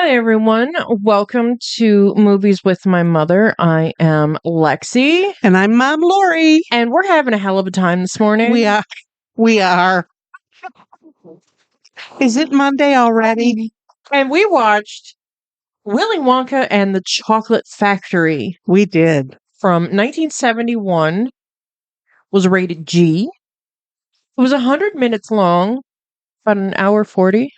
Hi, everyone. Welcome to Movies with My Mother. I am Lexi. And I'm Mom Lori. And we're having a hell of a time this morning. We are. We are. Is it Monday already? And we watched Willy Wonka and the Chocolate Factory. We did. From 1971. Was rated G. It was 100 minutes long. About an hour 40.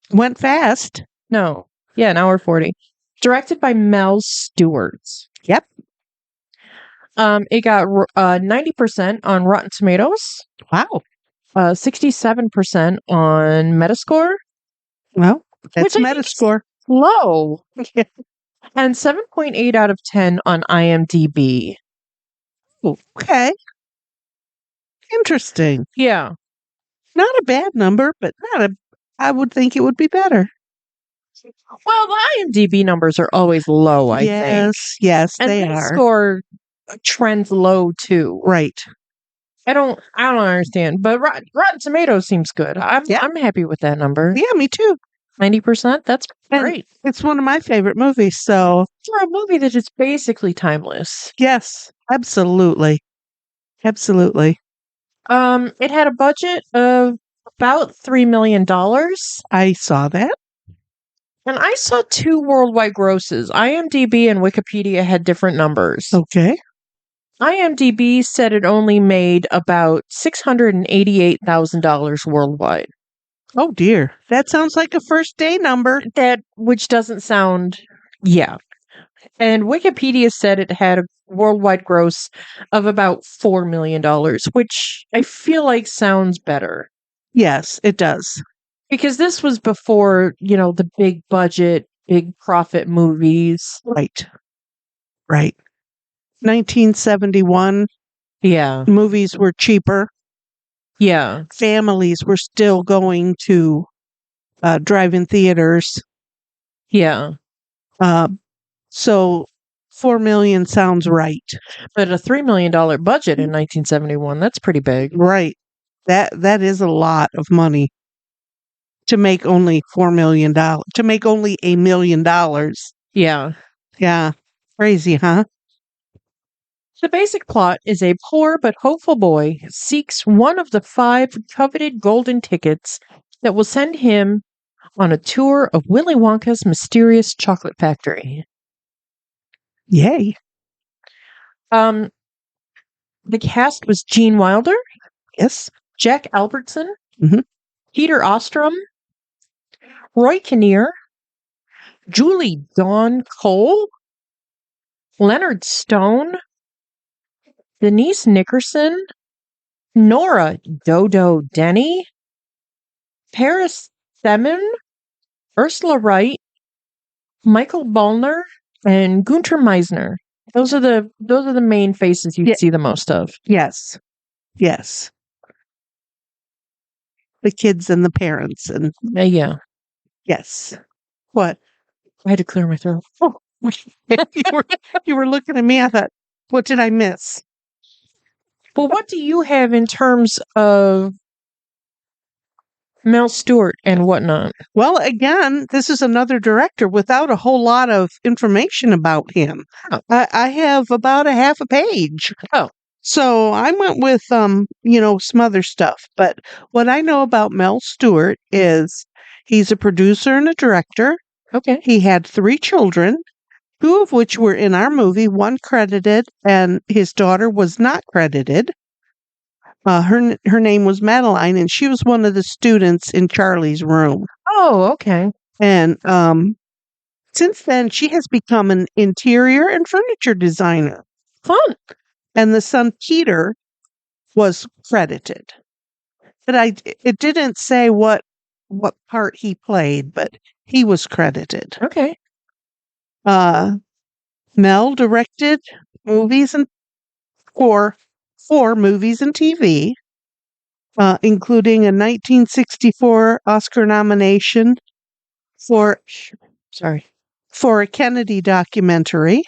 Went fast. No. Yeah, an hour 40. Directed by Mel Stewart. Yep. It got 90% on Rotten Tomatoes. Wow. 67% on Metascore. Well, that's Metascore. Low. And 7.8 out of 10 on IMDb. Okay. Interesting. Yeah. Not a bad number, but I would think it would be better. Well, the IMDb numbers are always low, I think. Yes, and they are. Metascore trends low too. Right. I don't understand, but Rotten Tomatoes seems good. I'm happy with that number. Yeah, me too. 90%. That's great. It's one of my favorite movies. So for a movie that is basically timeless. Yes, absolutely. Absolutely. It had a budget of about $3 million. I saw that. And I saw 2 worldwide grosses. IMDb and Wikipedia had different numbers. Okay. IMDb said it only made about $688,000 worldwide. Oh dear. That sounds like a first day number. Which doesn't sound, yeah. And Wikipedia said it had a worldwide gross of about $4 million, which I feel like sounds better. Yes, it does. Because this was before, the big budget, big profit movies. Right. 1971. Yeah. Movies were cheaper. Yeah. Families were still going to drive-in theaters. Yeah. So $4 million sounds right. But a $3 million budget in 1971, that's pretty big. Right. That is a lot of money to make only $4 million. To make only $1 million. Yeah. Yeah. Crazy, huh? The basic plot is a poor but hopeful boy seeks one of the 5 coveted golden tickets that will send him on a tour of Willy Wonka's mysterious chocolate factory. Yay. The cast was Gene Wilder. Yes. Jack Albertson. Mm-hmm. Peter Ostrom. Roy Kinnear. Julie Dawn Cole. Leonard Stone. Denise Nickerson. Nora Dodo Denny. Paris Semin. Ursula Wright. Michael Ballner. And Gunter Meisner. Those are the main faces you see the most of. Yes. Yes. The kids and the parents and yeah. Yes. What? I had to clear my throat. Oh, you were looking at me. I thought, what did I miss? Well, what do you have in terms of Mel Stewart and whatnot? Well, again, this is another director without a whole lot of information about him. Oh. I have about a half a page. Oh. So I went with, some other stuff. But what I know about Mel Stewart is he's a producer and a director. Okay. He had 3 children, 2 of which were in our movie, 1 credited, and his daughter was not credited. Her name was Madeline, and she was one of the students in Charlie's room. Oh, okay. And since then, she has become an interior and furniture designer. Fun. And the son, Peter, was credited. But it didn't say what part he played, but he was credited. Okay. Mel directed movies and four movies and TV, including a 1964 Oscar nomination for a Kennedy documentary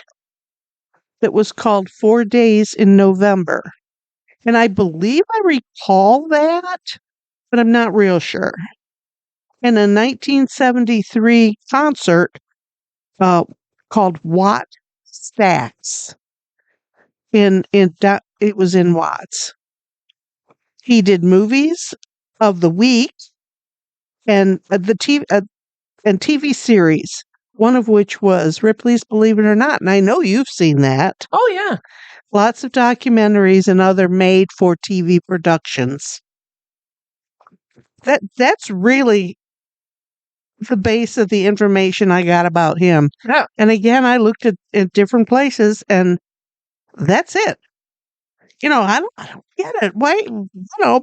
that was called 4 Days in November. And I believe I recall that, but I'm not real sure. And a 1973 concert uh, called Watt Stacks. It was in Watts. He did movies of the week and TV series, one of which was Ripley's Believe It or Not, and I know you've seen that. Oh, yeah. Lots of documentaries and other made-for-TV productions. That's really the base of the information I got about him. Yeah. And again, I looked at different places, and that's it. I don't get it. Why?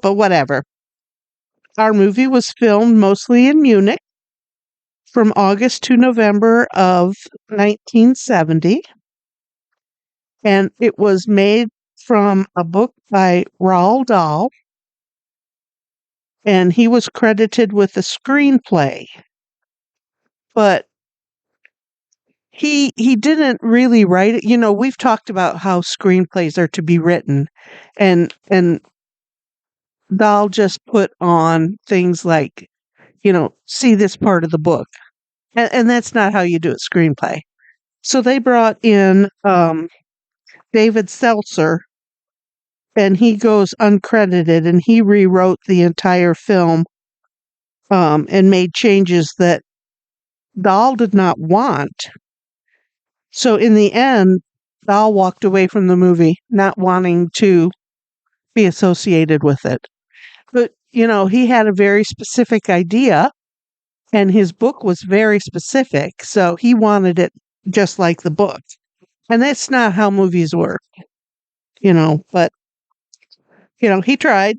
But whatever. Our movie was filmed mostly in Munich from August to November of 1970. And it was made from a book by Roald Dahl. And he was credited with the screenplay. But he didn't really write it. We've talked about how screenplays are to be written. And Dahl just put on things like, see this part of the book. And that's not how you do a screenplay. So they brought in David Seltzer, and he goes uncredited, and he rewrote the entire film and made changes that Dahl did not want. So in the end, Dahl walked away from the movie, not wanting to be associated with it. But, he had a very specific idea, and his book was very specific, so he wanted it just like the book. And that's not how movies work, but, he tried.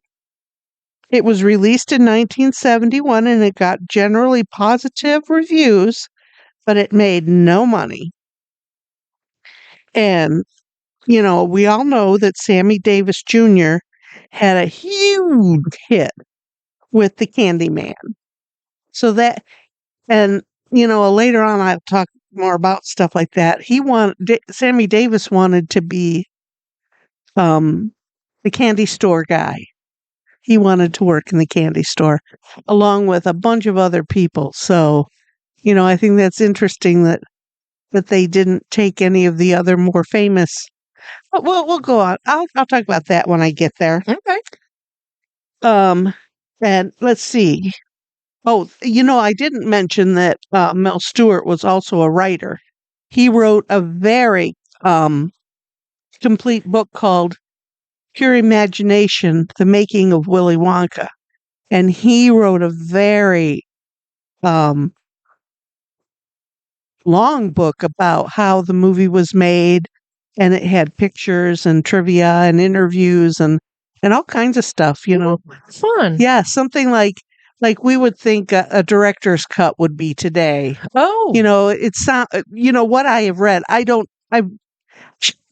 It was released in 1971, and it got generally positive reviews, but it made no money. And, we all know that Sammy Davis Jr. had a huge hit with the Candyman. So that, and, later on I'll talk more about stuff like that. Sammy Davis wanted to be the candy store guy. He wanted to work in the candy store along with a bunch of other people. So, I think that's interesting that they didn't take any of the other more famous. But we'll go on. I'll talk about that when I get there. Okay. And let's see. Oh, I didn't mention that Mel Stewart was also a writer. He wrote a very complete book called Pure Imagination, The Making of Willy Wonka. And he wrote a very long book about how the movie was made, and it had pictures and trivia and interviews and all kinds of stuff, Fun. Yeah, something like we would think a director's cut would be today. Oh. It's not, what I have read. I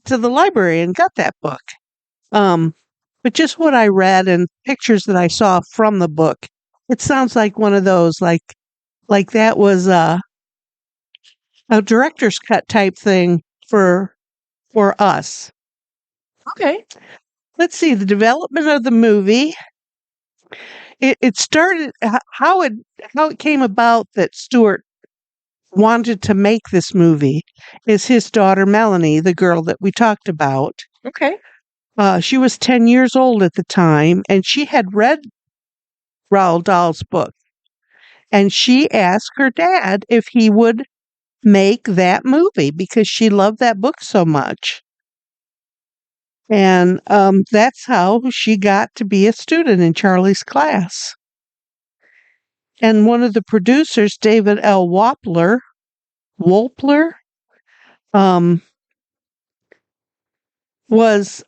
to the library and got that book. But just what I read and pictures that I saw from the book, it sounds like one of those, like that was a director's cut type thing for us. Okay. Let's see, the development of the movie. It started, how it came about that Stewart wanted to make this movie is his daughter Melanie, the girl that we talked about. Okay. She was 10 years old at the time, and she had read Roald Dahl's book. And she asked her dad if he would make that movie because she loved that book so much. And that's how she got to be a student in Charlie's class. And one of the producers, David L. Wolpler, was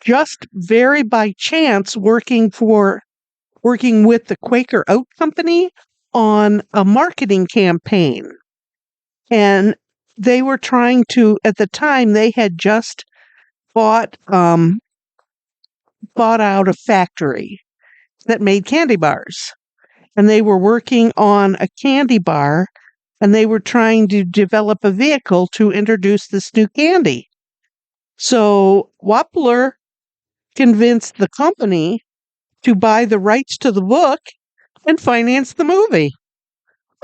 just very by chance working with the Quaker Oat Company on a marketing campaign. And they were trying to, at the time, they had just bought out a factory that made candy bars. And they were working on a candy bar, and they were trying to develop a vehicle to introduce this new candy. So Wappler convinced the company to buy the rights to the book and finance the movie.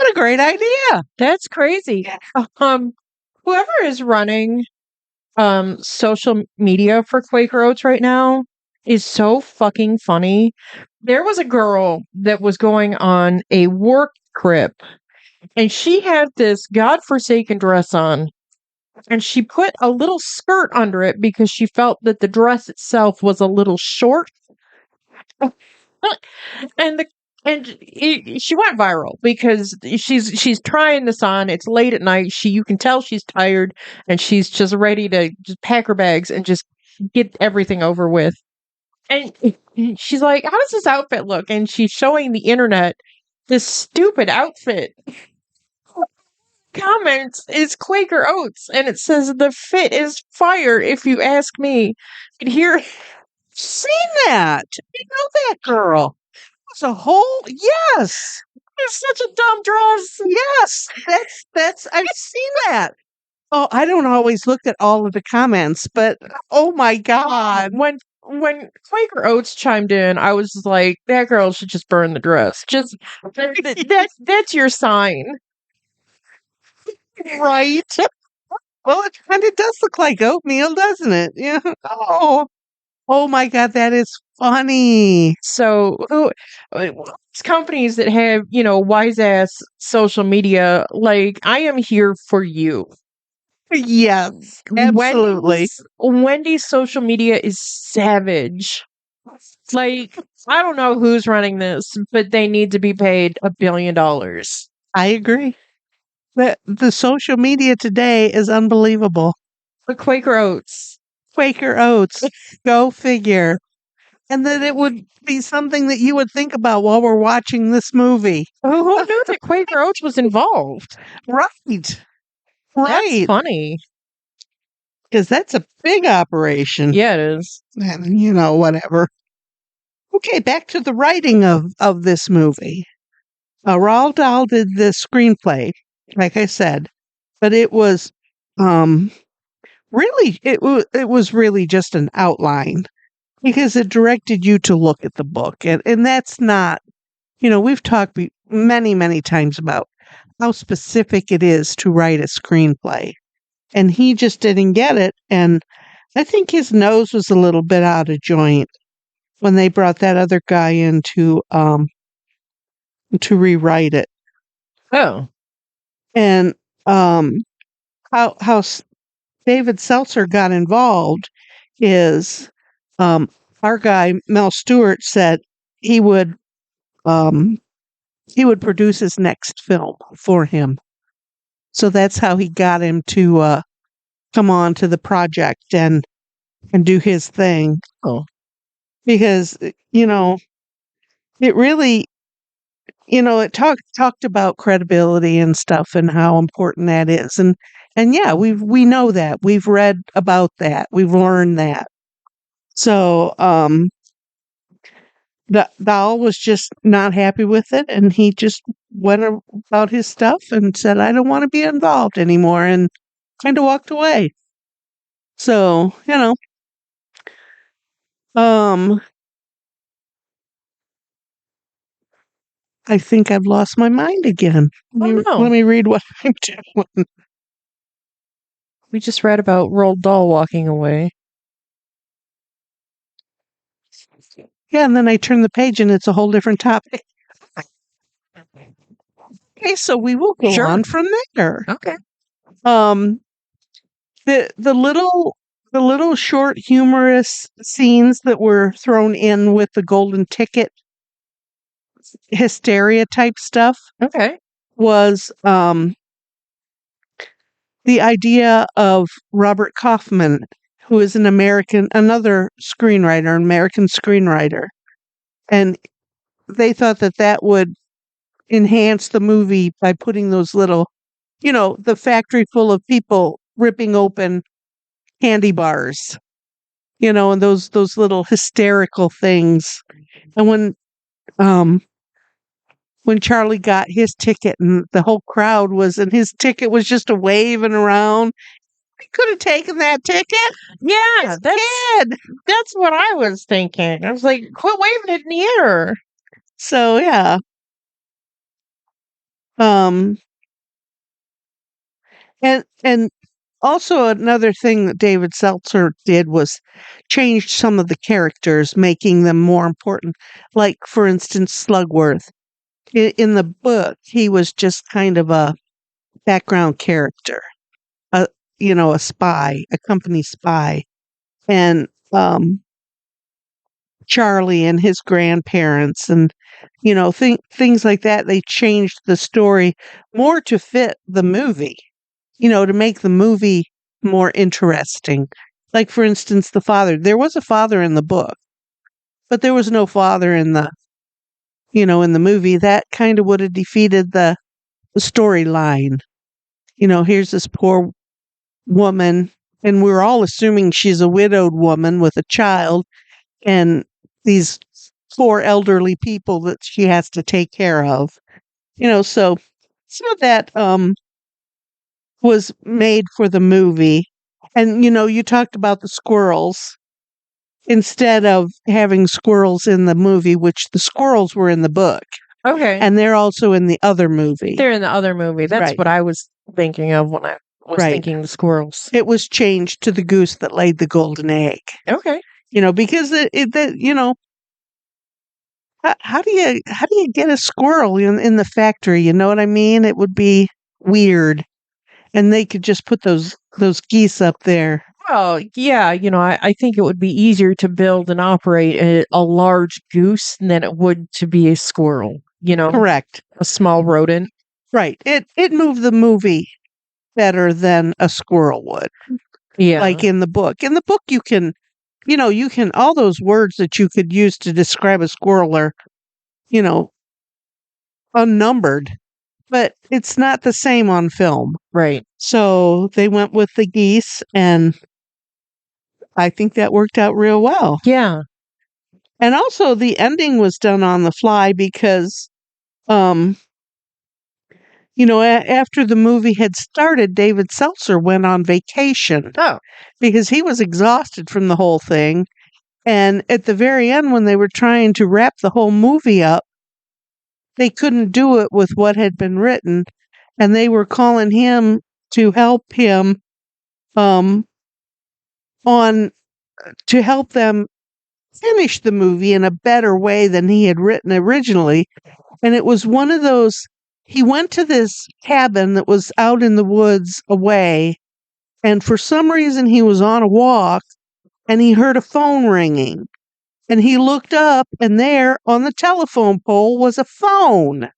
What a great idea. That's crazy. Um, Whoever is running social media for Quaker Oats right now is so fucking funny. There was a girl that was going on a work trip and she had this godforsaken dress on and she put a little skirt under it because she felt that the dress itself was a little short. and the she went viral because she's trying this on. It's late at night. You can tell she's tired and she's just ready to just pack her bags and just get everything over with. And she's like, "How does this outfit look?" And she's showing the internet this stupid outfit. Comments is Quaker Oats, and it says the fit is fire. If you ask me, and here, Seen that. You know that girl. It's a whole yes. it's such a dumb dress. Yes. That's I've seen that. Oh, I don't always look at all of the comments, but oh my God. When Quaker Oats chimed in, I was like, that girl should just burn the dress. Just that's your sign. Right. Well, it kind of does look like oatmeal, doesn't it? Yeah. Oh my God, that is funny. So these companies that have, wise ass social media, like I am here for you. Yes, absolutely. Wendy's social media is savage. Like, I don't know who's running this, but they need to be paid $1 billion. I agree. The social media today is unbelievable. The Quaker Oats. Quaker Oats, go figure. And that it would be something that you would think about while we're watching this movie. Who knew that Quaker Oats was involved? Right. That's funny. Because that's a big operation. Yeah, it is. And, whatever. Okay, back to the writing of this movie. Roald Dahl did the screenplay, like I said, but it was really it was really just an outline because it directed you to look at the book, and that's not, we've talked many times about how specific it is to write a screenplay, and he just didn't get it, and I think his nose was a little bit out of joint when they brought that other guy in to rewrite it. Oh. And how David Seltzer got involved is our guy Mel Stewart said he would produce his next film for him. So that's how he got him to come on to the project and do his thing. Oh. Because it really, it talked about credibility and stuff and how important that is. And yeah, we know that. We've read about that. We've learned that. So, Dahl was just not happy with it, and he just went about his stuff and said, "I don't want to be involved anymore," and kind of walked away. So, I think I've lost my mind again. Let me read what I'm doing. We just read about Roald Dahl walking away. Yeah, and then I turn the page and it's a whole different topic. Okay, so we will go on from there. Okay. The little short humorous scenes that were thrown in with the golden ticket hysteria type stuff. Okay. Was the idea of Robert Kaufman, who is another screenwriter, an American screenwriter. And they thought that would enhance the movie by putting those little, the factory full of people ripping open candy bars, and those little hysterical things. And when Charlie got his ticket and the whole crowd and his ticket was just a waving around, he could have taken that ticket. Yeah, that's what I was thinking. I was like, quit waving it in the air. So, yeah. Um, and also another thing that David Seltzer did was changed some of the characters, making them more important. Like, for instance, Slugworth. In the book, he was just kind of a background character, a a spy, a company spy, and Charlie and his grandparents, and things like that. They changed the story more to fit the movie, to make the movie more interesting. Like, for instance, the father. There was a father in the book, but there was no father in the movie. That kind of would have defeated the storyline. Here's this poor woman, and we're all assuming she's a widowed woman with a child, and these four elderly people that she has to take care of. So some of that was made for the movie. And you talked about the squirrels. Instead of having squirrels in the movie, which the squirrels were in the book. Okay. And they're also in the other movie. They're in the other movie. That's Right. what I was thinking of when I was Right. thinking the squirrels. It was changed to the goose that laid the golden egg. Okay. Because how do you get a squirrel in the factory? You know what I mean? It would be weird. And they could just put those geese up there. Well, yeah, I think it would be easier to build and operate a large goose than it would to be a squirrel, Correct. a small rodent. Right. It moved the movie better than a squirrel would. Yeah. Like in the book. In the book, you can, all those words that you could use to describe a squirrel are, unnumbered, but it's not the same on film. Right. So they went with the geese, and I think that worked out real well. Yeah. And also the ending was done on the fly because, after the movie had started, David Seltzer went on vacation. Oh. Because he was exhausted from the whole thing. And at the very end, when they were trying to wrap the whole movie up, they couldn't do it with what had been written. And they were calling him to help him to help them finish the movie in a better way than he had written originally. And it was one of those, he went to this cabin that was out in the woods away, and for some reason he was on a walk and he heard a phone ringing. And he looked up, and there on the telephone pole was a phone.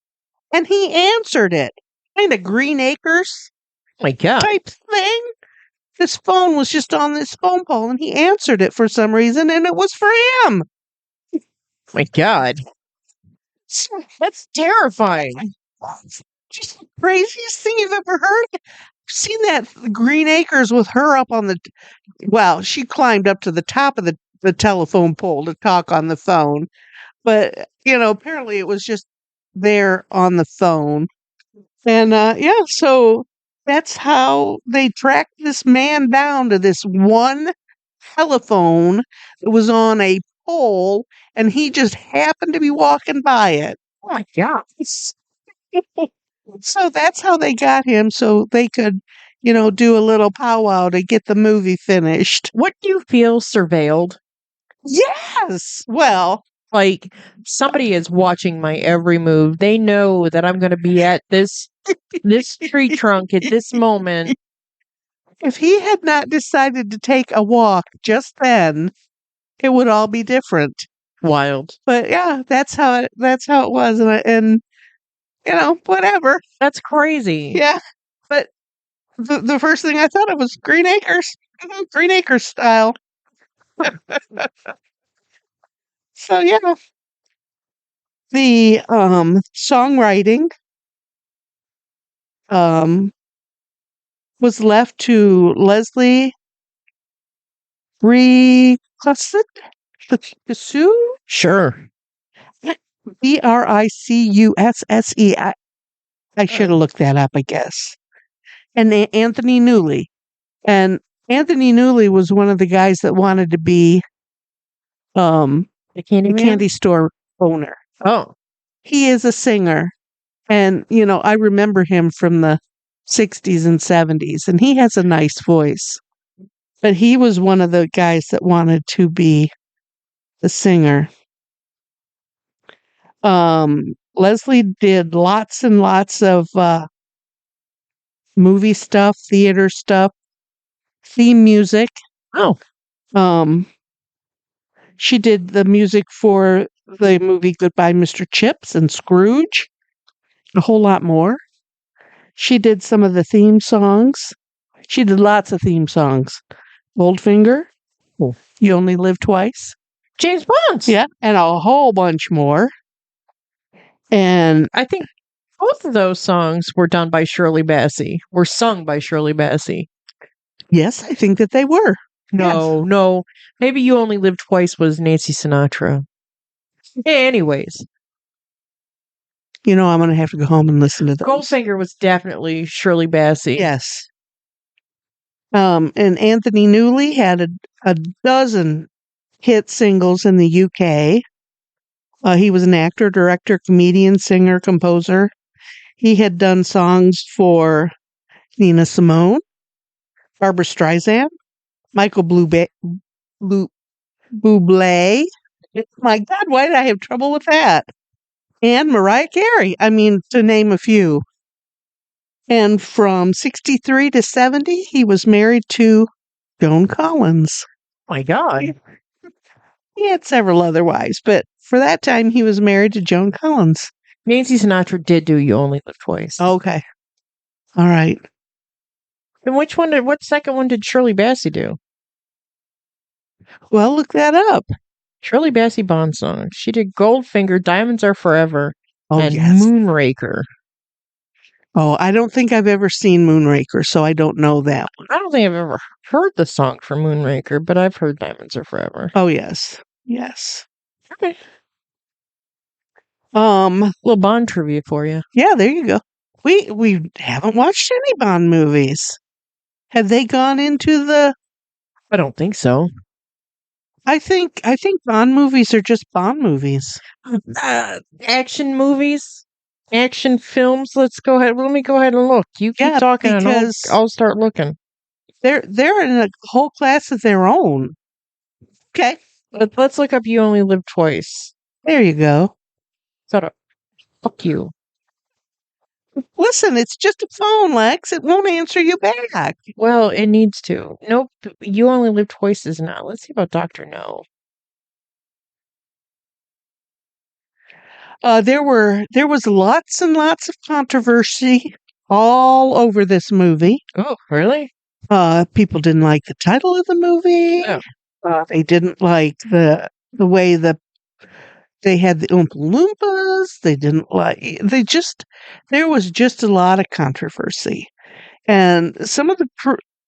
And he answered it. Kind of Green Acres My God. type thing. This phone was just on this phone pole, and he answered it for some reason, and it was for him. My God. That's terrifying. Just the craziest thing you've ever heard. I've seen that Green Acres with her up on she climbed up to the top of the telephone pole to talk on the phone. But, apparently it was just there on the phone. And, so that's how they tracked this man down to this one telephone that was on a pole, and he just happened to be walking by it. Oh my God. So that's how they got him, so they could, do a little powwow to get the movie finished. What do you feel surveilled? Yes! Well, Like, somebody is watching my every move. They know that I'm going to be at this tree trunk at this moment. if he had not decided to take a walk just then, it would all be different. Wild. But yeah, that's how it was, and whatever. That's crazy. Yeah, but the first thing I thought of was Green Acres, Green Acres style. So yeah, the songwriting was left to Leslie Bricusset. Sure. Bricusse. I should have looked that up, I guess. And Anthony Newley. And Anthony Newley was one of the guys that wanted to be The a candy store owner. Oh. He is a singer. And, I remember him from the 60s and 70s, and he has a nice voice. But he was one of the guys that wanted to be the singer. Leslie did lots and lots of movie stuff, theater stuff, theme music. Oh, She did the music for the movie Goodbye, Mr. Chips and Scrooge, a whole lot more. She did some of the theme songs. She did lots of theme songs. Goldfinger, Oh. You Only Live Twice. James Bond. Yeah, and a whole bunch more. And I think both of those songs were done by Shirley Bassey, were sung by Shirley Bassey. yes, I think that they were. No. Maybe You Only Live Twice was Nancy Sinatra. Anyways, I'm going to have to go home and listen to those. Goldfinger was definitely Shirley Bassey. Yes. And Anthony Newley had a dozen hit singles in the UK. He was an actor, director, comedian, singer, composer. He had done songs for Nina Simone, Barbra Streisand, Michael Bublé. My God, why did I have trouble with that? And Mariah Carey. I mean, to name a few. And from 63 to 70, he was married to Joan Collins. My God. He had several other wives, but for that time, he was married to Joan Collins. Nancy Sinatra did do You Only Live Twice. Okay. All right. And what second one did Shirley Bassey do? Well, look that up. Shirley Bassey Bond songs. She did Goldfinger, Diamonds Are Forever, and yes. Moonraker. Oh, I don't think I've ever seen Moonraker, so I don't know that one. I don't think I've ever heard the song for Moonraker, but I've heard Diamonds Are Forever. Oh, yes. Yes. Okay. Little Bond trivia for you. Yeah, there you go. We haven't watched any Bond movies. Have they gone into the... I don't think so. I think Bond movies are just Bond movies. Action movies? Action films? Let me go ahead and look. You keep talking because and I'll start looking. They're in a whole class of their own. Okay. Let's look up You Only Live Twice. There you go. Shut up. Fuck you. Listen, it's just a phone, Lex. It won't answer you back. Well, it needs to. Nope. You Only Live Twice is not. Let's see about Dr. No. There was lots and lots of controversy all over this movie. Oh, really? People didn't like the title of the movie. Oh. They didn't like the way they had the Oompa Loompas. They didn't like. There was just a lot of controversy, and some of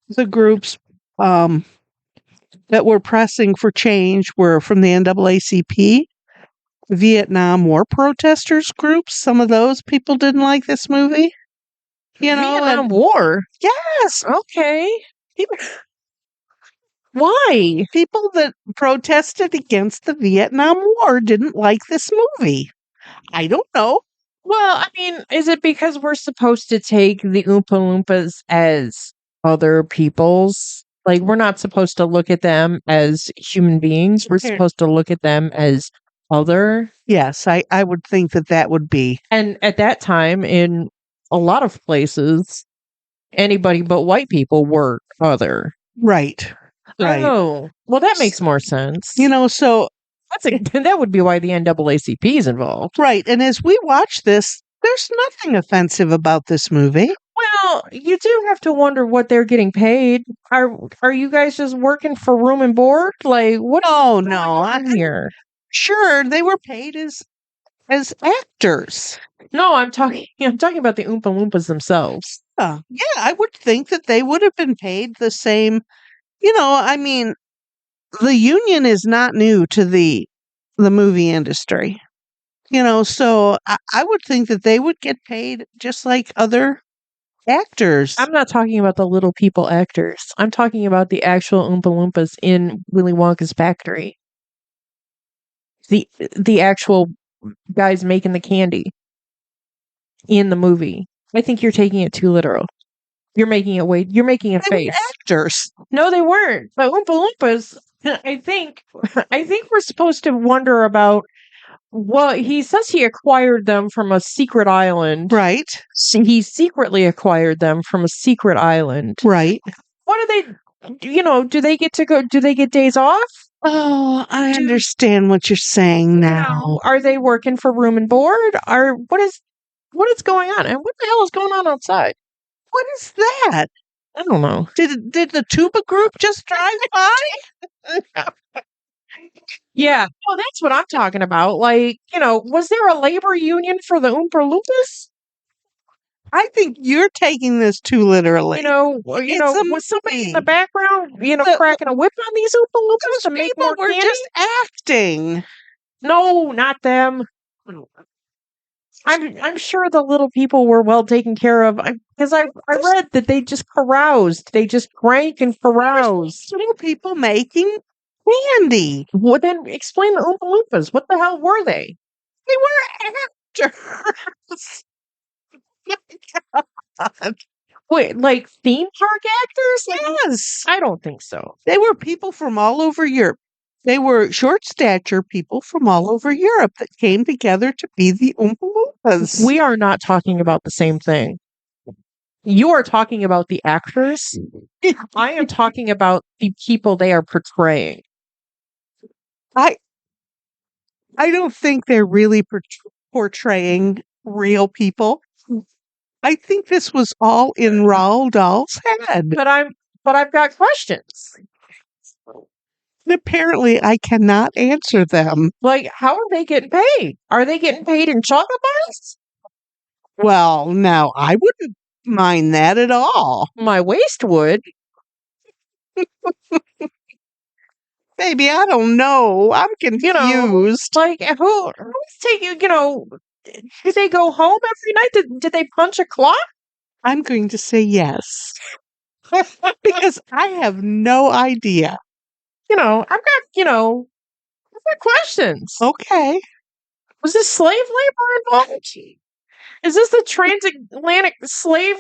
the groups that were pressing for change were from the NAACP. Vietnam War protesters groups. Some of those people didn't like this movie. Vietnam War? Yes. Okay. Why? People that protested against the Vietnam War didn't like this movie. I don't know. Well, I mean, is it because we're supposed to take the Oompa Loompas as other peoples? Like, we're not supposed to look at them as human beings. We're supposed to look at them as other. Yes, I would think that would be. And at that time, in a lot of places, anybody but white people were other. Right. Oh, well, that makes more sense. So that would be why the NAACP is involved. Right. And as we watch this, there's nothing offensive about this movie. Well, you do have to wonder what they're getting paid. Are you guys just working for room and board? Like, what? Oh, no. I'm here. Sure, they were paid as actors. No, I'm talking about the Oompa Loompas themselves. Yeah, I would think that they would have been paid the same. I mean, the union is not new to the movie industry. So I would think that they would get paid just like other actors. I'm not talking about the little people actors. I'm talking about the actual Oompa Loompas in Willy Wonka's factory. The actual guys making the candy. in the movie. I think you're taking it too literal. You're making a They were face. actors. No, they weren't. But Oompa Loompas, I think we're supposed to wonder about. Well, he says he acquired them from a secret island. Right. He secretly acquired them from a secret island. Right. What do they? Do they get to go? Do they get days off? Oh, I understand what you're saying now. Are they working for room and board? What is going on? And what the hell is going on outside? What is that? I don't know. Did the tuba group just drive by? Yeah. Oh, that's what I'm talking about. Like, was there a labor union for the Oompa Loompas? I think you're taking this too literally. Was somebody in the background, cracking a whip on these Oompa Loompas to make more were candy? just acting. No, not them. I'm sure the little people were well taken care of because I read that they just caroused. They just drank and caroused. Little people making candy. Well, then explain the Oompa Loompas. What the hell were they? They were actors. Wait, like theme park actors? Yes. I don't think so. They were people from all over Europe. They were short stature people from all over Europe that came together to be the Oompa Loompas. We are not talking about the same thing. You are talking about the actors. I am talking about the people they are portraying. I don't think they're really portraying real people. I think this was all in Roald Dahl's head. But I've got questions. And apparently I cannot answer them. Like, how are they getting paid? Are they getting paid in chocolate bars? Well, now I wouldn't mind that at all. My waist would. Baby, I don't know. I'm confused. Like, who's taking, do they go home every night? Did they punch a clock? I'm going to say yes. Because I have no idea. I've got questions. Okay. Was this slave labor involved? Is this the transatlantic slave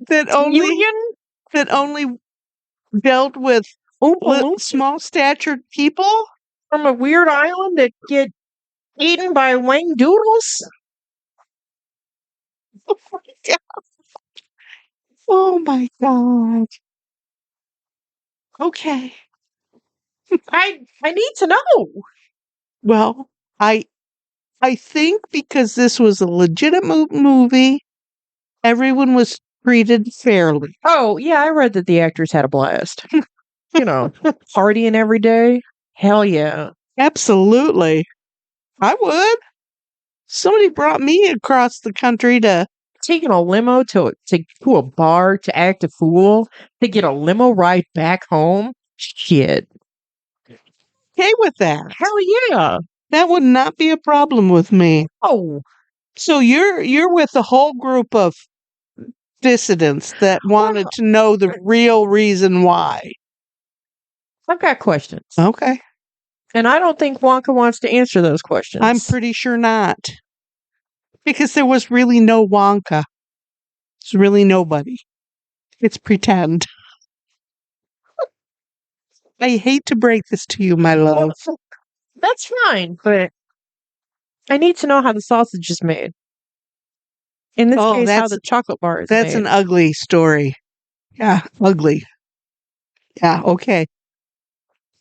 that only dealt with small statured people from a weird island that get eaten by wang doodles? Oh my god. Okay. I need to know. Well, I think because this was a legitimate movie, everyone was treated fairly. Oh, yeah, I read that the actors had a blast. Partying every day. Hell yeah. Absolutely. I would. Somebody brought me across the country to taking a limo to a bar to act a fool, to get a limo ride back home. Shit. Okay with that. Hell yeah. That would not be a problem with me. Oh. So you're with a whole group of dissidents that wanted to know the real reason why. I've got questions. Okay. And I don't think Wonka wants to answer those questions. I'm pretty sure not. Because there was really no Wonka. It's really nobody. It's pretend. I hate to break this to you, my love. That's fine, but I need to know how the sausage is made. In this case, how the chocolate bar is made. That's an ugly story. Yeah, ugly. Yeah, okay.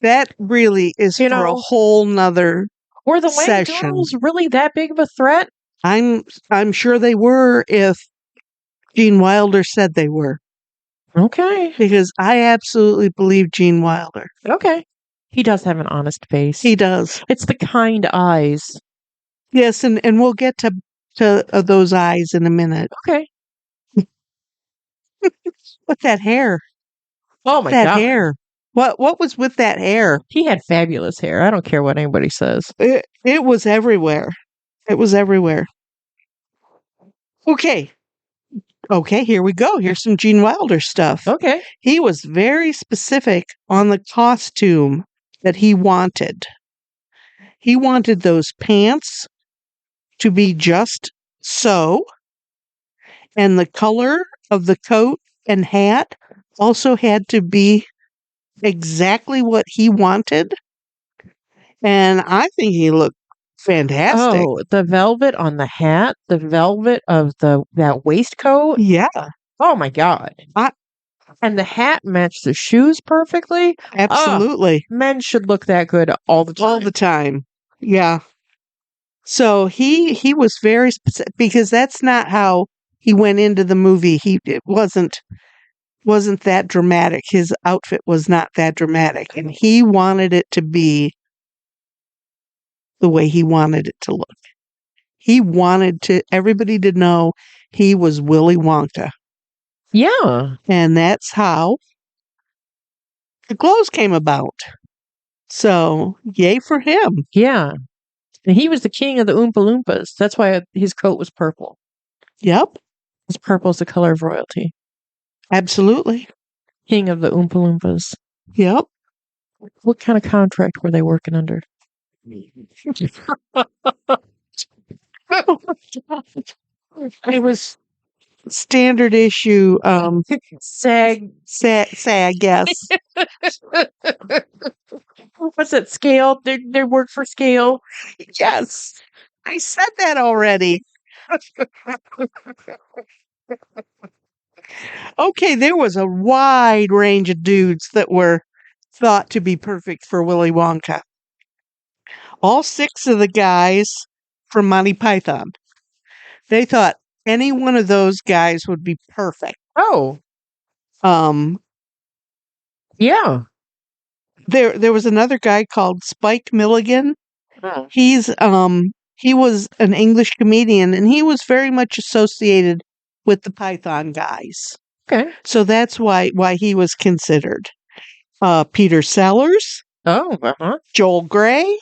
That really is for a whole nother were the session. Wang Doodles really that big of a threat? I'm sure they were if Gene Wilder said they were. Okay. Because I absolutely believe Gene Wilder. Okay. He does have an honest face. He does. It's the kind eyes. Yes, and we'll get to those eyes in a minute. Okay. What's that hair? Oh my God. That hair. What was with that hair? He had fabulous hair. I don't care what anybody says. It was everywhere. It was everywhere. Okay, here we go. Here's some Gene Wilder stuff. Okay. He was very specific on the costume that he wanted. He wanted those pants to be just sew, and the color of the coat and hat also had to be exactly what he wanted. And I think he looked fantastic. Oh, the velvet on the hat, the velvet of that waistcoat. Yeah, Oh my God. I- And the hat matched the shoes perfectly. absolutely. Men should look that good all the time. All the time. Yeah. So he was very specific because that's not how he went into the movie. It wasn't that dramatic. His outfit was not that dramatic, and he wanted it to be the way he wanted it to look. He wanted everybody to know he was Willy Wonka. Yeah. And that's how the clothes came about. So, yay for him. Yeah. And he was the king of the Oompa Loompas. That's why his coat was purple. Yep. Because purple is the color of royalty. Absolutely. King of the Oompa Loompas. Yep. What kind of contract were they working under? It was standard issue SAG. yes. What's that, Scale? They work for Scale. Yes. I said that already. Okay, there was a wide range of dudes that were thought to be perfect for Willy Wonka. All 6 of the guys from Monty Python. They thought any one of those guys would be perfect. Oh. Yeah. There was another guy called Spike Milligan. Oh. He was an English comedian, and he was very much associated with the Python guys. Okay. So that's why he was considered. Peter Sellers. Oh, uh-huh. Joel Grey.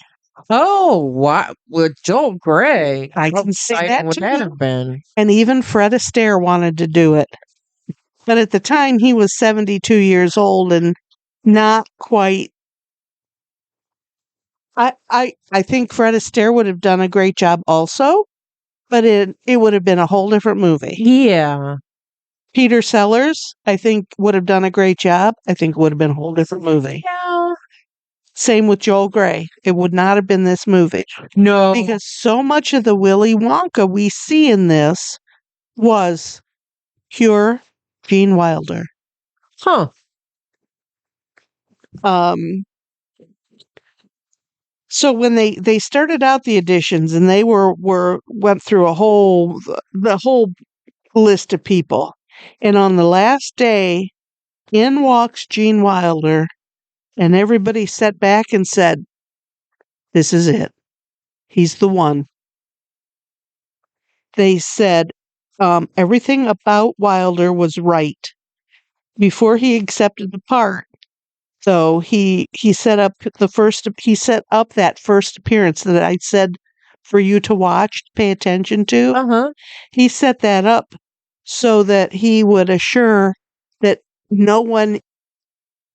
Oh, wow. With Joel Grey. I can say that would too. that have been? And even Fred Astaire wanted to do it. But at the time, he was 72 years old and not quite. I think Fred Astaire would have done a great job also, but it would have been a whole different movie. Yeah. Peter Sellers, I think, would have done a great job. I think it would have been a whole different movie. Yeah. Same with Joel Grey. It would not have been this movie. No. Because so much of the Willy Wonka we see in this was pure Gene Wilder. Huh. So when they started out the editions and they went through the whole list of people, and on the last day, in walks Gene Wilder, and everybody sat back and said, "This is it. He's the one." They said everything about Wilder was right before he accepted the part. So he set up that first appearance that I said for you to watch, pay attention to. Uh-huh. He set that up so that he would assure that no one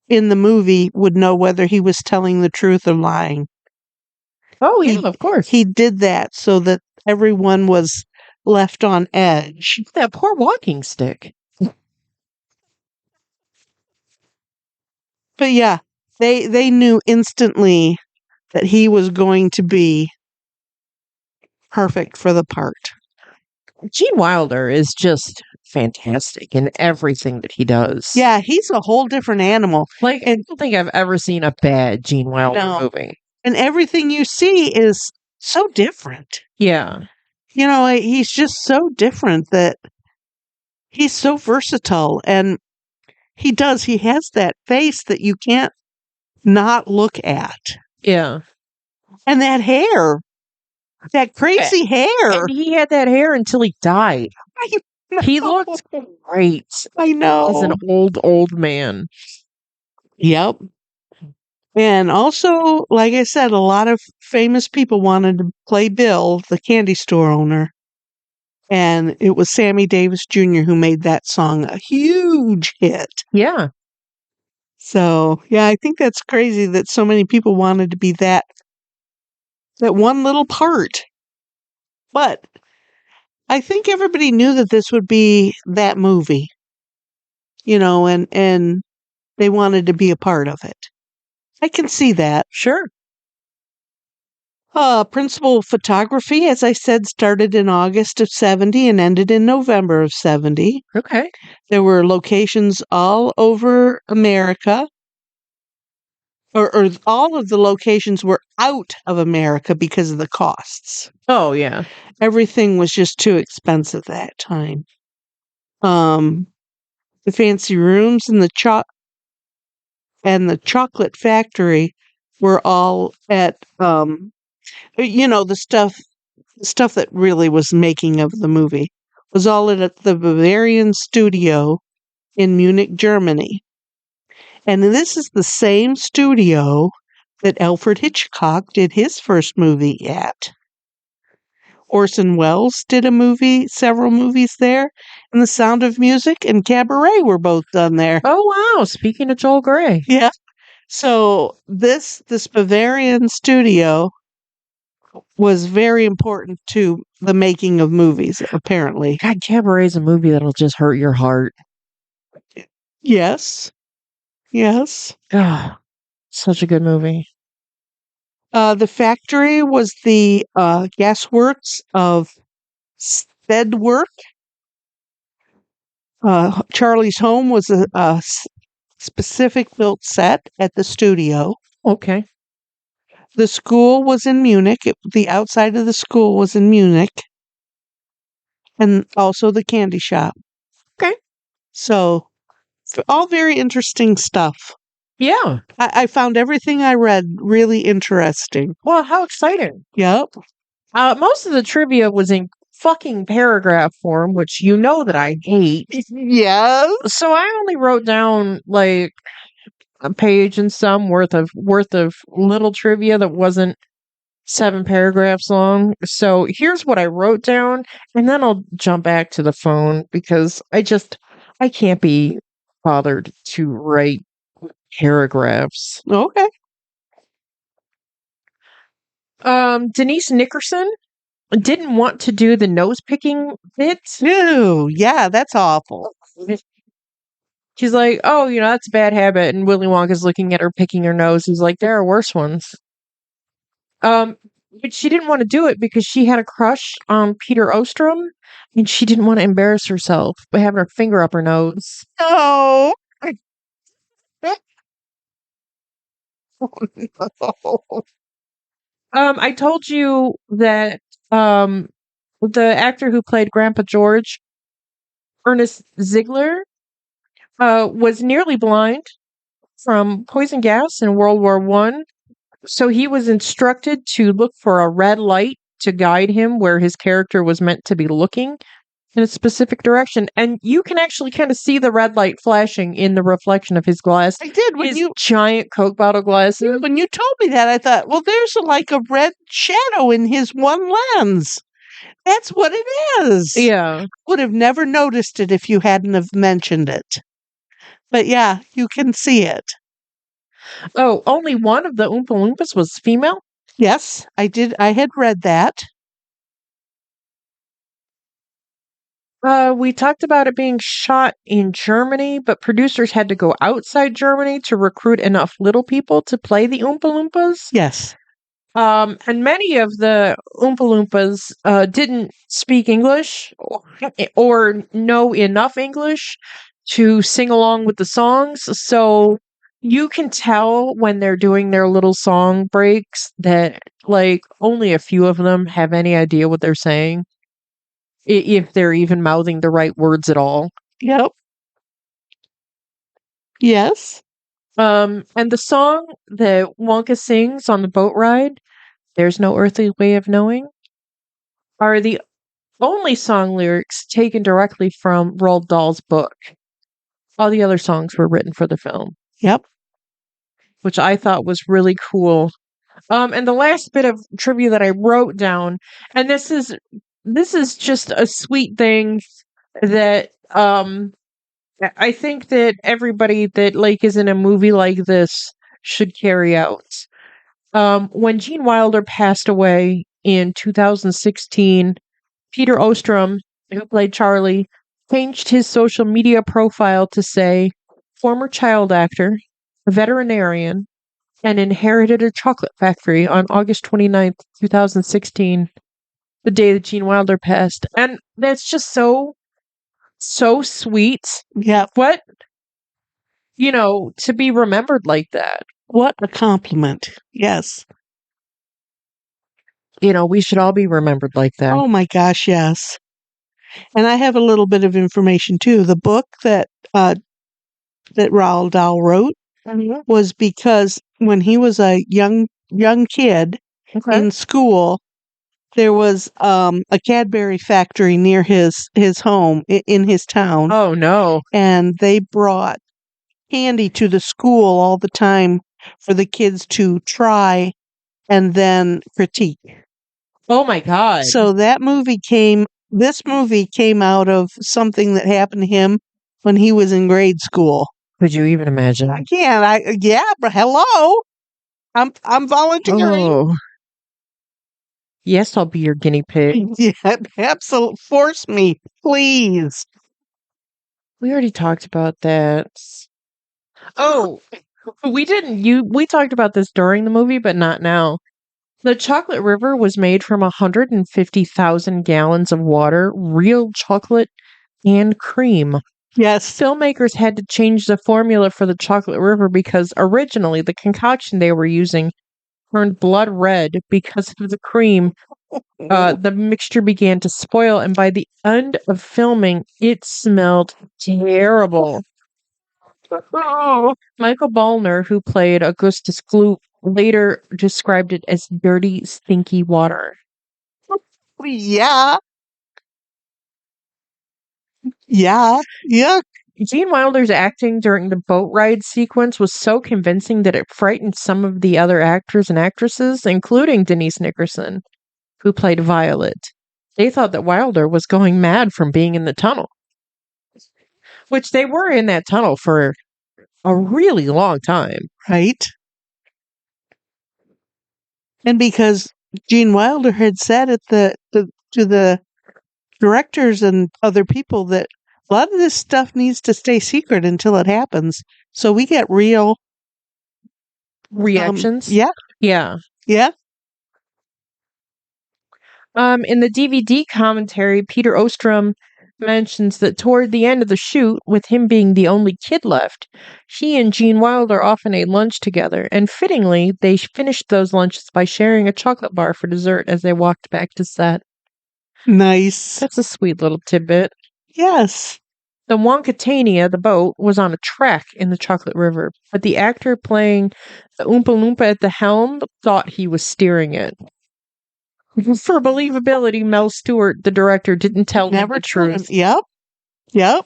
in the movie would know whether he was telling the truth or lying. Oh, yeah, of course. He did that so that everyone was left on edge. That poor walking stick. But yeah, they knew instantly that he was going to be perfect for the part. Gene Wilder is just fantastic in everything that he does. Yeah, he's a whole different animal. Like, I don't think I've ever seen a bad Gene Wilder movie. And everything you see is so different. Yeah. You know, he's just so different that he's so versatile. And he has that face that you can't not look at. Yeah. And that hair. That crazy hair. And he had that hair until he died. He looked great. I know. As an old man. Yep. And also, like I said, a lot of famous people wanted to play Bill, the candy store owner. And it was Sammy Davis Jr. who made that song a huge hit. Yeah. So, yeah, I think that's crazy that so many people wanted to be that one little part. But I think everybody knew that this would be that movie, and they wanted to be a part of it. I can see that. Sure. Principal photography, as I said, started in August of 70 and ended in November of 70. Okay. There were locations all over America, or all of the locations were out of America because of the costs. Oh, yeah. Everything was just too expensive that time. The fancy rooms and the chocolate factory were all at the stuff that really was making of the movie was all at the Bavarian studio in Munich, Germany. And this is the same studio that Alfred Hitchcock did his first movie at. Orson Welles did several movies there, and The Sound of Music and Cabaret were both done there. Oh, wow. Speaking of Joel Grey. Yeah. So this Bavarian studio was very important to the making of movies, apparently. God, Cabaret is a movie that'll just hurt your heart. Yes. Yes. Oh, such a good movie. The factory was the gasworks of Stedwork. Charlie's home was a specific built set at the studio. Okay. The school was in Munich. The outside of the school was in Munich. And also the candy shop. Okay. So, all very interesting stuff. Yeah. I found everything I read really interesting. Well, how exciting. Yep. Most of the trivia was in fucking paragraph form, which you know that I hate. Yes. So I only wrote down like a page and some worth of little trivia that wasn't 7 paragraphs long. So here's what I wrote down, and then I'll jump back to the phone because I can't be bothered to write paragraphs. Okay. Denise Nickerson didn't want to do the nose picking bit. Ew, yeah, that's awful. She's like, oh, that's a bad habit. And Willy Wonka's looking at her picking her nose. He's like, there are worse ones. But she didn't want to do it because she had a crush on Peter Ostrom, and she didn't want to embarrass herself by having her finger up her nose. Oh. I told you that the actor who played Grandpa George, Ernest Ziegler, was nearly blind from poison gas in World War I. So he was instructed to look for a red light to guide him where his character was meant to be looking in a specific direction. And you can actually kind of see the red light flashing in the reflection of his glass. I did when his giant Coke bottle glasses. When you told me that, I thought, well, there's a red shadow in his one lens. That's what it is. Yeah. Would have never noticed it if you hadn't have mentioned it. But yeah, you can see it. Oh, only one of the Oompa Loompas was female? Yes, I did. I had read that. We talked about it being shot in Germany, but producers had to go outside Germany to recruit enough little people to play the Oompa Loompas. Yes. And many of the Oompa Loompas didn't speak English or know enough English to sing along with the songs. So you can tell when they're doing their little song breaks that only a few of them have any idea what they're saying. If they're even mouthing the right words at all. Yep. Yes. And the song that Wonka sings on the boat ride, "There's No Earthly Way of Knowing," are the only song lyrics taken directly from Roald Dahl's book. All the other songs were written for the film. Yep. Which I thought was really cool. And the last bit of trivia that I wrote down, and this is just a sweet thing that I think that everybody that is in a movie like this should carry out. When Gene Wilder passed away in 2016, Peter Ostrom, who played Charlie, changed his social media profile to say, former child actor, veterinarian, and inherited a chocolate factory on August 29th, 2016, the day that Gene Wilder passed. And that's just so sweet. Yeah. What, to be remembered like that. What a compliment. Yes. We should all be remembered like that. Oh my gosh, yes. And I have a little bit of information too. The book that Roald Dahl wrote was because when he was a young kid in school, there was a Cadbury factory near his home in his town. Oh no. And they brought candy to the school all the time for the kids to try and then critique. Oh my God. So this movie came out of something that happened to him when he was in grade school. Could you even imagine? I can't. Yeah, but hello. I'm volunteering. Oh. Yes, I'll be your guinea pig. Yeah, absolutely. Force me, please. We already talked about that. Oh, we didn't. We talked about this during the movie, but not now. The chocolate river was made from 150,000 gallons of water, real chocolate, and cream. Yes. Filmmakers had to change the formula for the chocolate river because originally the concoction they were using turned blood red because of the cream. The mixture began to spoil, and by the end of filming, it smelled terrible. Oh. Michael Ballner, who played Augustus Gloop, later described it as dirty, stinky water. Yeah. Yeah. Yeah. Gene Wilder's acting during the boat ride sequence was so convincing that it frightened some of the other actors and actresses, including Denise Nickerson, who played Violet. They thought that Wilder was going mad from being in the tunnel, which they were in that tunnel for a really long time. Right. And because Gene Wilder had said to the directors and other people that a lot of this stuff needs to stay secret until it happens. So we get real reactions. Yeah. Yeah. Yeah. In the DVD commentary, Peter Ostrom mentions that toward the end of the shoot, with him being the only kid left, he and Gene Wilder often ate lunch together, and fittingly, they finished those lunches by sharing a chocolate bar for dessert as they walked back to set. Nice. That's a sweet little tidbit. Yes. The Wonkatania, the boat, was on a track in the Chocolate River, but the actor playing the Oompa Loompa at the helm thought he was steering it. For believability, Mel Stewart, the director, didn't tell him the truth. Yep. Yep.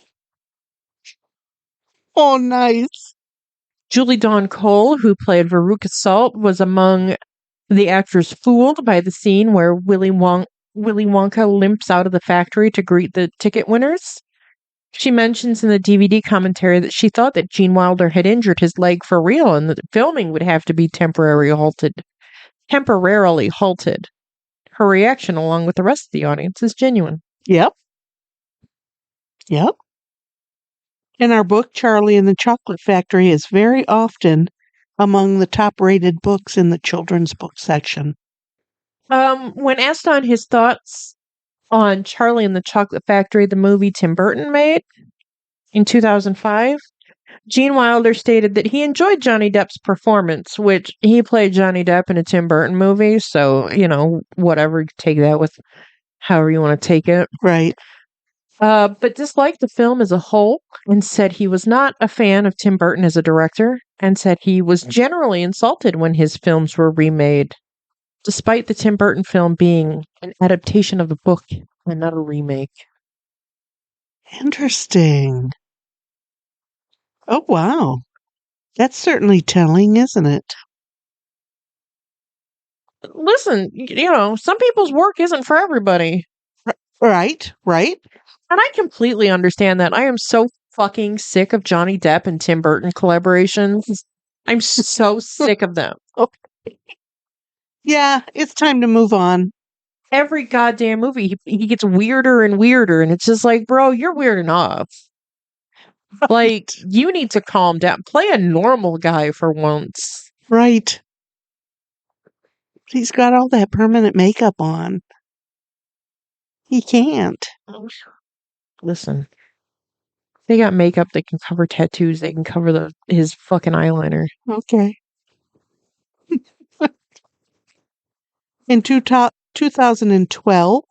Oh, nice. Julie Dawn Cole, who played Veruca Salt, was among the actors fooled by the scene where Willy Wonka limps out of the factory to greet the ticket winners. She mentions in the DVD commentary that she thought that Gene Wilder had injured his leg for real and that filming would have to be temporarily halted. Her reaction, along with the rest of the audience, is genuine. Yep. Yep. In our book, Charlie and the Chocolate Factory is very often among the top-rated books in the children's book section. When asked on his thoughts on Charlie and the Chocolate Factory, the movie Tim Burton made in 2005, Gene Wilder stated that he enjoyed Johnny Depp's performance, which he played Johnny Depp in a Tim Burton movie, so, whatever, take that with however you want to take it. Right. But disliked the film as a whole and said he was not a fan of Tim Burton as a director and said he was generally insulted when his films were remade, despite the Tim Burton film being an adaptation of the book and not a remake. Interesting. Oh, wow. That's certainly telling, isn't it? Listen, some people's work isn't for everybody. Right. And I completely understand that. I am so fucking sick of Johnny Depp and Tim Burton collaborations. I'm so sick of them. Okay. Yeah, it's time to move on. every goddamn movie, he gets weirder and weirder, and it's just like, bro, you're weird enough. Like, you need to calm down. Play a normal guy for once. Right. He's got all that permanent makeup on. He can't. Listen, they got makeup that can cover tattoos. They can cover his fucking eyeliner. Okay. In 2012,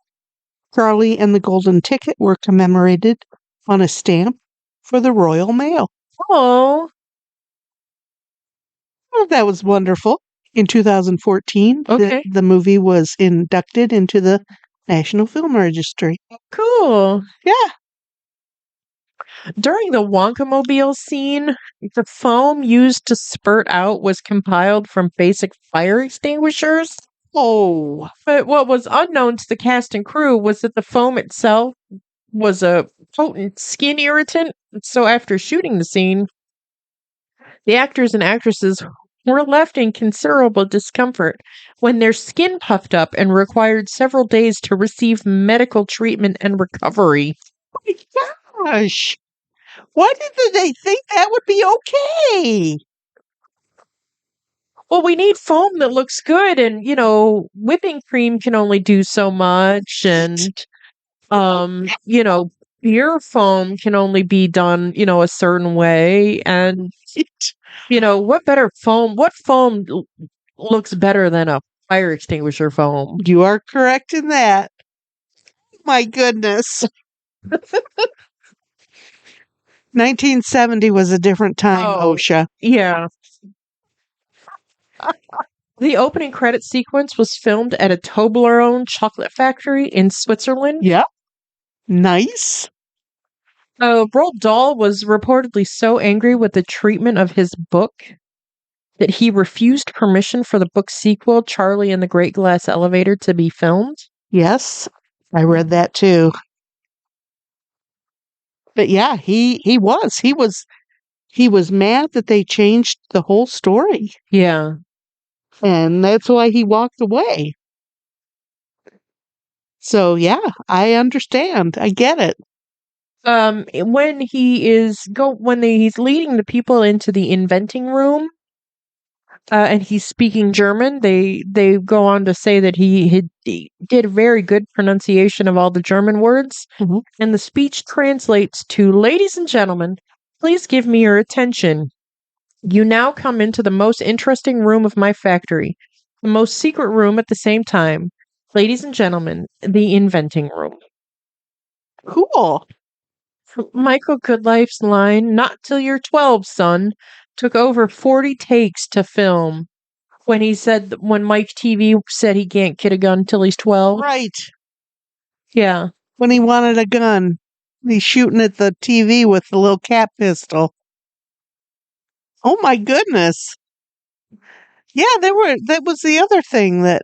Charlie and the Golden Ticket were commemorated on a stamp for the Royal Mail. Oh, Well, that was wonderful. In 2014, okay, the movie was inducted into the National Film Registry. cool. Yeah. During the Wonkamobile scene, the foam used to spurt out was compiled from basic fire extinguishers. Oh, But what was unknown to the cast and crew was that the foam itself was a potent skin irritant. So after shooting the scene, the actors and actresses were left in considerable discomfort when their skin puffed up and required several days to receive medical treatment and recovery. my gosh. Why did they think that would be okay? Well, we need foam that looks good, and whipping cream can only do so much, and beer foam can only be done, a certain way, and what better foam? What foam looks better than a fire extinguisher foam? You are correct in that. My goodness. 1970 was a different time, OSHA. Yeah. The opening credit sequence was filmed at a Toblerone chocolate factory in Switzerland. Yep. Nice. Roald Dahl was reportedly so angry with the treatment of his book that he refused permission for the book sequel, Charlie and the Great Glass Elevator, to be filmed. Yes, I read that too. But yeah, he was mad that they changed the whole story. Yeah. And that's why he walked away. So yeah, I understand. I get it. When he's leading the people into the inventing room, and he's speaking German, they go on to say that he did a very good pronunciation of all the German words, and the speech translates to, "Ladies and gentlemen, please give me your attention. You now come into the most interesting room of my factory, the most secret room at the same time. Ladies and gentlemen, the inventing room." Cool. Michael Goodlife's line, "Not till you're 12, son," took over 40 takes to film. When Mike TV said he can't get a gun till he's 12. Right. Yeah. When he wanted a gun, he's shooting at the TV with the little cap pistol. Oh my goodness. Yeah, that was the other thing that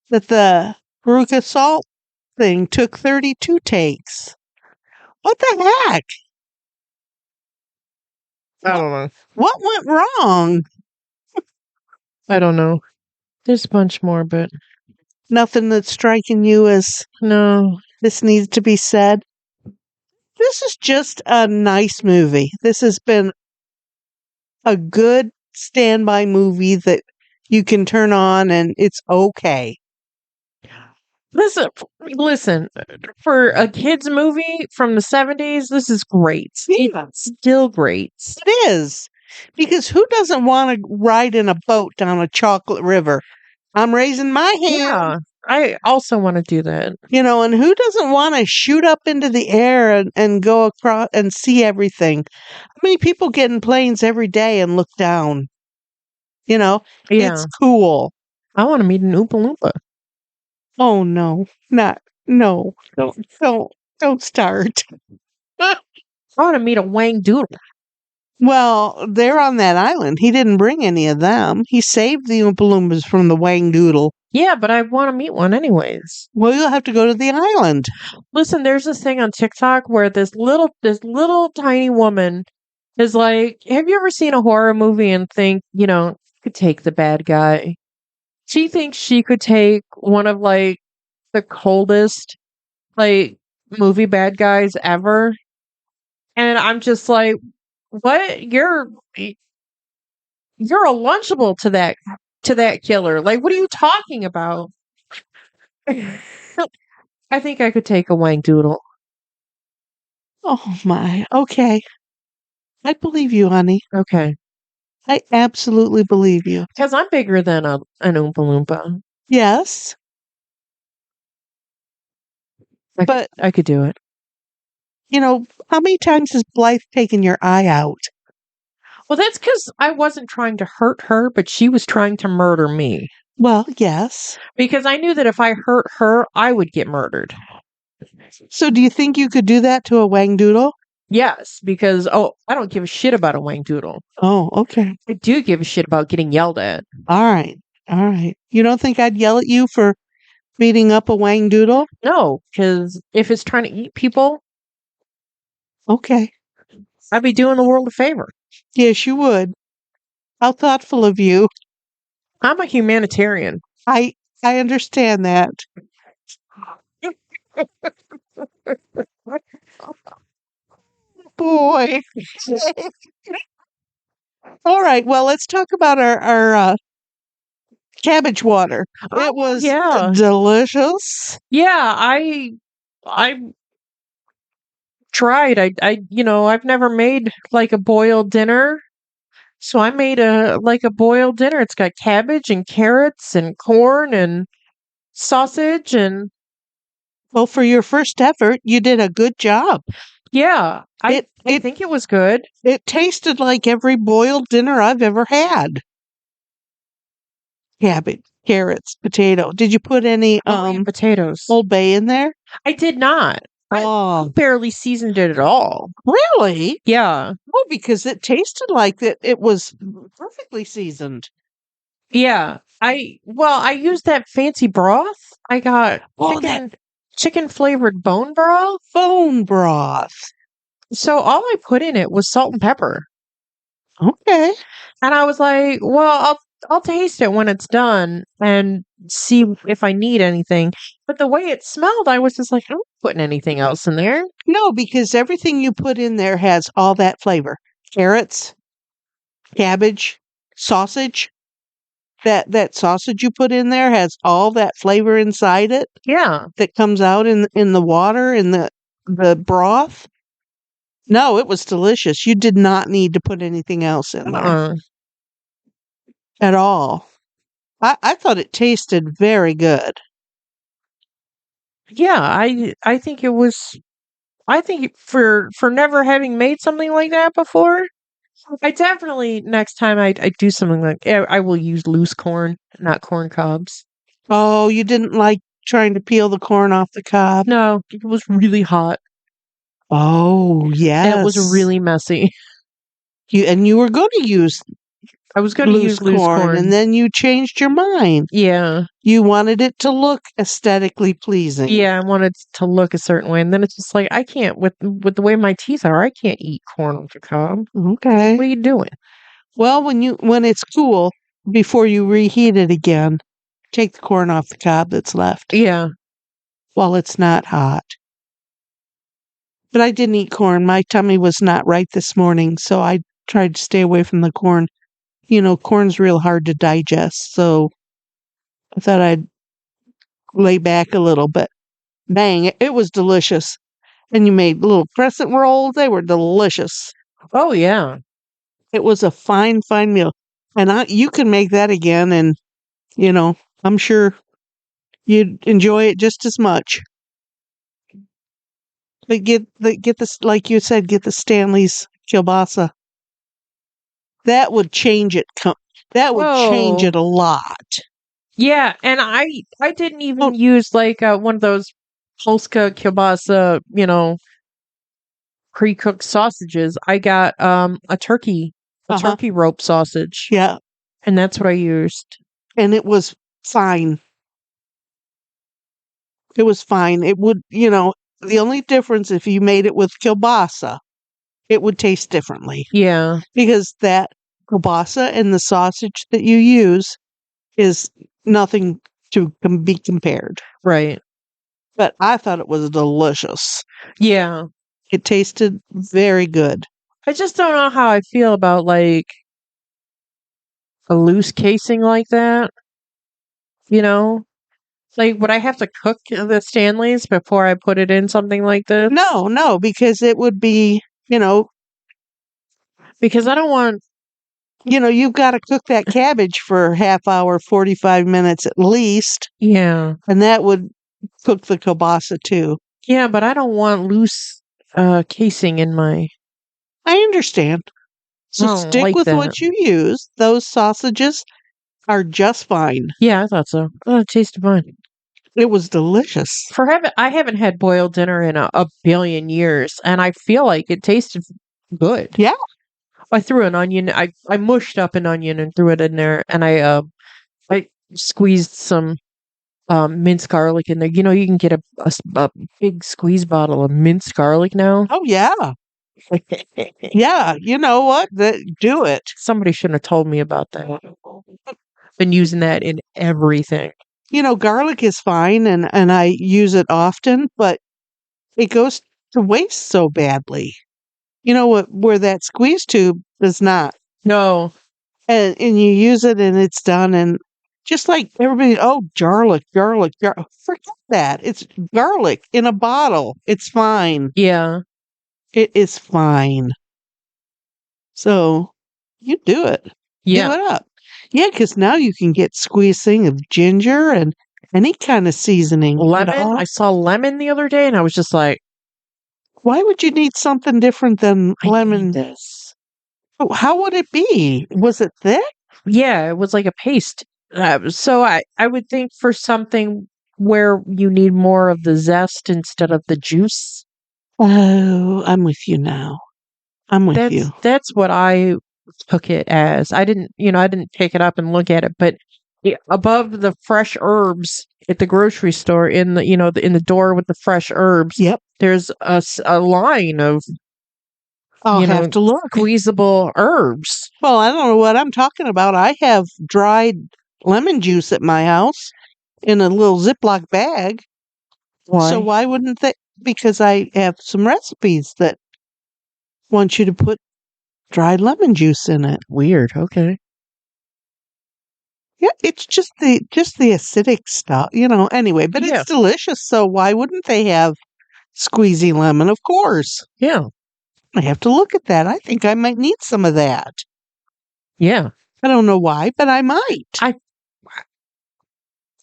the Veruca Salt thing took 32 takes. What the heck? I don't know. What went wrong? I don't know. There's a bunch more, but Nothing that's striking you as no. this needs to be said. This is just a nice movie. This has been a good standby movie that you can turn on and it's okay. Listen, for a kids movie from the 70s, this is great. Yeah. It's still great. It is. Because who doesn't want to ride in a boat down a chocolate river? I'm raising my hand. Yeah, I also want to do that. And who doesn't want to shoot up into the air and go across and see everything? How many people get in planes every day and look down? Yeah. It's cool. I want to meet an Oompa Loompa. Oh no, don't start. I want to meet a Wang Doodle. Well, they're on that island. He didn't bring any of them. He saved the Oompa Loompas from the Wang Doodle. Yeah, but I want to meet one anyways. Well, you'll have to go to the island. Listen, there's this thing on TikTok where this little tiny woman is like, have you ever seen a horror movie and think, could take the bad guy? She thinks she could take one of the coldest, like, movie bad guys ever. And I'm just like, what? You're a lunchable to that killer. Like, what are you talking about? I think I could take a Wang Doodle. Oh my. Okay. I believe you, honey. Okay. I absolutely believe you. Because I'm bigger than an Oompa Loompa. Yes. But, I could do it. how many times has Blythe taken your eye out? Well, that's because I wasn't trying to hurt her, but she was trying to murder me. Well, yes. Because I knew that if I hurt her, I would get murdered. So do you think you could do that to a Wang Doodle? Yes, because, I don't give a shit about a Wang Doodle. Oh, okay. I do give a shit about getting yelled at. All right. All right. You don't think I'd yell at you for beating up a Wang Doodle? No, because if it's trying to eat people, Okay. I'd be doing the world a favor. Yes, you would. How thoughtful of you. I'm a humanitarian. I understand that. Boy. All right. Well, let's talk about our cabbage water. It was yeah. delicious. Yeah, I tried. I've never made like a boiled dinner. So I made a boiled dinner. It's got cabbage and carrots and corn and sausage and Well, for your first effort, you did a good job. yeah, I think it was good. It tasted like every boiled dinner I've ever had. Cabbage, carrots, potato. Did you put any potatoes? Old Bay in there? I did not. I barely seasoned it at all. Really? Yeah. Oh, because it tasted like it was perfectly seasoned. Yeah. I used that fancy broth. I got chicken flavored bone broth. Bone broth. So all I put in it was salt and pepper. Okay. And I was like, well, I'll taste it when it's done and see if I need anything. But the way it smelled, I was just like, I'm not putting anything else in there. No, because everything you put in there has all that flavor. Carrots, cabbage, sausage. That sausage you put in there has all that flavor inside it. Yeah. That comes out in the water in the broth. No, it was delicious. You did not need to put anything else in there at all. I thought it tasted very good. Yeah, I think it was. I think for never having made something like that before, I definitely next time I do something like I will use loose corn, not corn cobs. Oh, you didn't like trying to peel the corn off the cob? No, it was really hot. Oh, yes. And it was really messy. You were going to use I was going to use loose corn. And then you changed your mind. Yeah. You wanted it to look aesthetically pleasing. Yeah, I wanted to look a certain way. And then it's just like, I can't, with the way my teeth are, I can't eat corn off the cob. Okay. What are you doing? Well, when it's cool, before you reheat it again, take the corn off the cob that's left. Yeah. While it's not hot. But I didn't eat corn. My tummy was not right this morning, so I tried to stay away from the corn. Corn's real hard to digest, so I thought I'd lay back a little bit. Bang, it was delicious. And you made little crescent rolls. They were delicious. Oh, yeah. It was a fine, fine meal. And you can make that again, and, I'm sure you'd enjoy it just as much. But get this, like you said, get the Stanley's kielbasa. That would change it. That would change it a lot. Yeah, and I didn't even use like one of those Polska kielbasa, pre-cooked sausages. I got a turkey rope sausage. Yeah. And that's what I used. And it was fine. It was fine. It would, the only difference if you made it with kielbasa, it would taste differently. Yeah. Because that kielbasa and the sausage that you use is nothing to be compared. Right. but I thought it was delicious. Yeah. It tasted very good. I just don't know how I feel about like a loose casing like that. You know? Like, would I have to cook the Stanleys before I put it in something like this? No, because it would be, Because I don't want. you've got to cook that cabbage for half hour, 45 minutes at least, Yeah. and that would cook the kielbasa too. Yeah, but I don't want loose casing in my. I understand. I So don't stick like with that. what you use. Those sausages are just fine. Yeah, I thought so. Oh, it tasted fine. It was delicious. I haven't had boiled dinner in a billion years, and I feel like it tasted good. Yeah. I threw an onion. I mushed up an onion and threw it in there, and I squeezed some minced garlic in there. You know, you can get a big squeeze bottle of minced garlic now. Oh, yeah. Yeah. You know what? Do it. Somebody shouldn't have told me about that. Been using that in everything. Garlic is fine and I use it often, but it goes to waste so badly. You know what? Where that squeeze tube does not. No. And you use it and it's done. And just like everybody, oh, garlic. Forget that. It's garlic in a bottle. It's fine. Yeah. It is fine. So you do it. Yeah. Do it up. Yeah, because now you can get squeezing of ginger and any kind of seasoning. Lemon. I saw lemon the other day and I was just like, why would you need something different than lemon? This. Oh, how would it be? Was it thick? Yeah, it was like a paste. So I would think for something where you need more of the zest instead of the juice. Oh, I'm with you now. I'm with you. That's what I took it as. I didn't pick it up and look at it, but above the fresh herbs at the grocery store in the door with the fresh herbs. Yep. There's a line of I'll have to look. Squeezable herbs. Well, I don't know what I'm talking about. I have dried lemon juice at my house in a little Ziploc bag. Why? So why wouldn't they? Because I have some recipes that want you to put dried lemon juice in it. Weird. Okay. Yeah, it's just the acidic stuff, anyway, but Yeah. it's delicious. So why wouldn't they have squeezy lemon? Of course. Yeah. I have to look at that. I think I might need some of that. Yeah. I don't know why, but I might.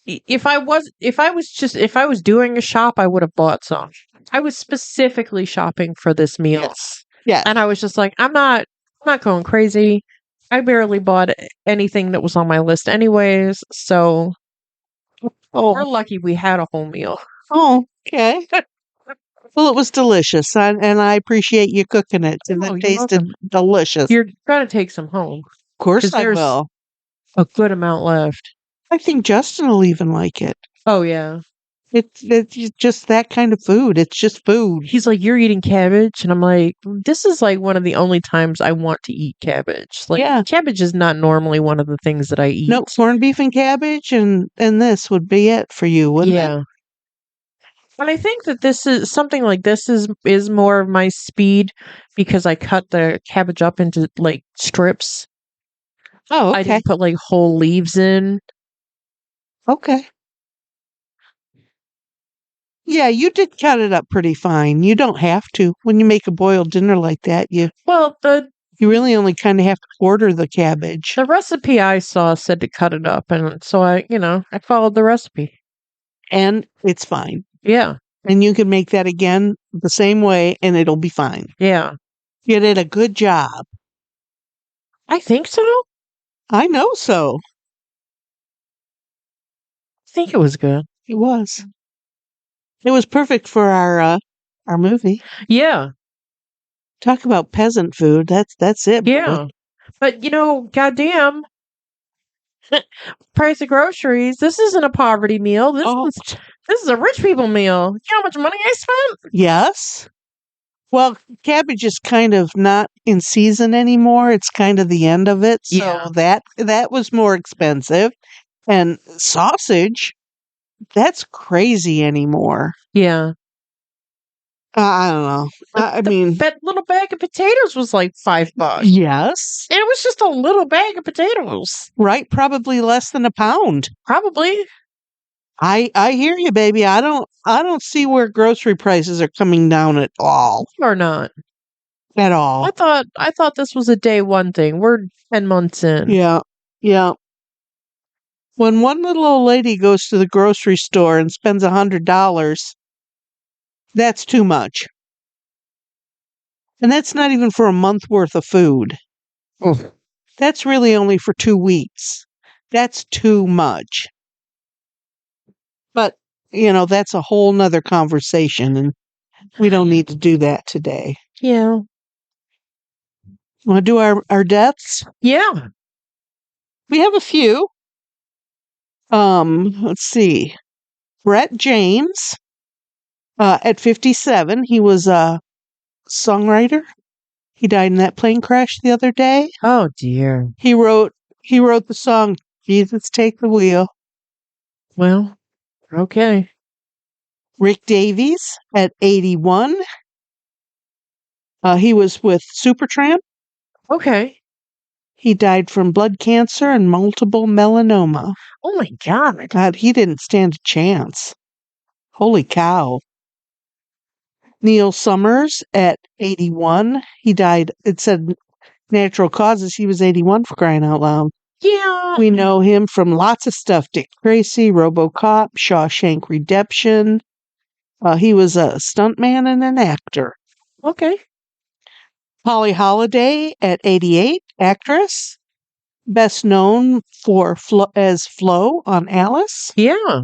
If I was doing a shop, I would have bought some. I was specifically shopping for this meal. Yes. Yes. And I was just like, I'm not going crazy. I barely bought anything that was on my list anyways, so we're lucky we had a whole meal. Oh, okay. Well, it was delicious, and I appreciate you cooking it. And it tasted delicious. You're gonna take some home. Of course I will. A good amount left. I think Justin will even like it. Oh yeah. It's just that kind of food. It's just food. He's like, you're eating cabbage? And I'm like, this is like one of the only times I want to eat cabbage. Like, yeah. Cabbage is not normally one of the things that I eat. No, corned beef and cabbage, and this would be it for you, wouldn't it? But I think that this is something like this is more of my speed because I cut the cabbage up into like strips. Oh, okay. I didn't put like whole leaves in. Okay. Yeah, you did cut it up pretty fine. You don't have to. When you make a boiled dinner like that, you really only kind of have to quarter the cabbage. The recipe I saw said to cut it up, and so I followed the recipe. And it's fine. Yeah. And you can make that again the same way, and it'll be fine. Yeah. You did a good job. I think so. I know so. I think it was good. It was. It was perfect for our movie. Yeah. Talk about peasant food. That's it. Yeah. But goddamn, price of groceries. This isn't a poverty meal. This is a rich people meal. You know how much money I spent? Yes. Well, cabbage is kind of not in season anymore. It's kind of the end of it. So that was more expensive. And sausage. That's crazy anymore. Yeah. I don't know. I mean, that little bag of potatoes was like $5. yes, And it was just a little bag of potatoes. right? Probably less than a pound. Probably. I hear you, baby. I don't see where grocery prices are coming down at all. Or not. At all. I thought this was a day one thing. We're 10 months in. Yeah. Yeah. When one little old lady goes to the grocery store and spends $100, that's too much. And that's not even for a month worth of food. Oh. That's really only for 2 weeks. That's too much. But, that's a whole nother conversation, and we don't need to do that today. Yeah. Want to do our deaths? Yeah. We have a few. Let's see. Brett James, at 57, he was a songwriter. He died in that plane crash the other day. Oh dear. He wrote the song Jesus Take the Wheel. Well, okay. Rick Davies at 81. He was with Supertramp. Okay. He died from blood cancer and multiple melanoma. Oh my God. God, he didn't stand a chance. Holy cow. Neil Summers at 81. He died, it said natural causes. He was 81 for crying out loud. Yeah. We know him from lots of stuff. Dick Tracy, RoboCop, Shawshank Redemption. He was a stuntman and an actor. Okay. Holly Holiday at 88, actress. Best known for as Flo on Alice. Yeah.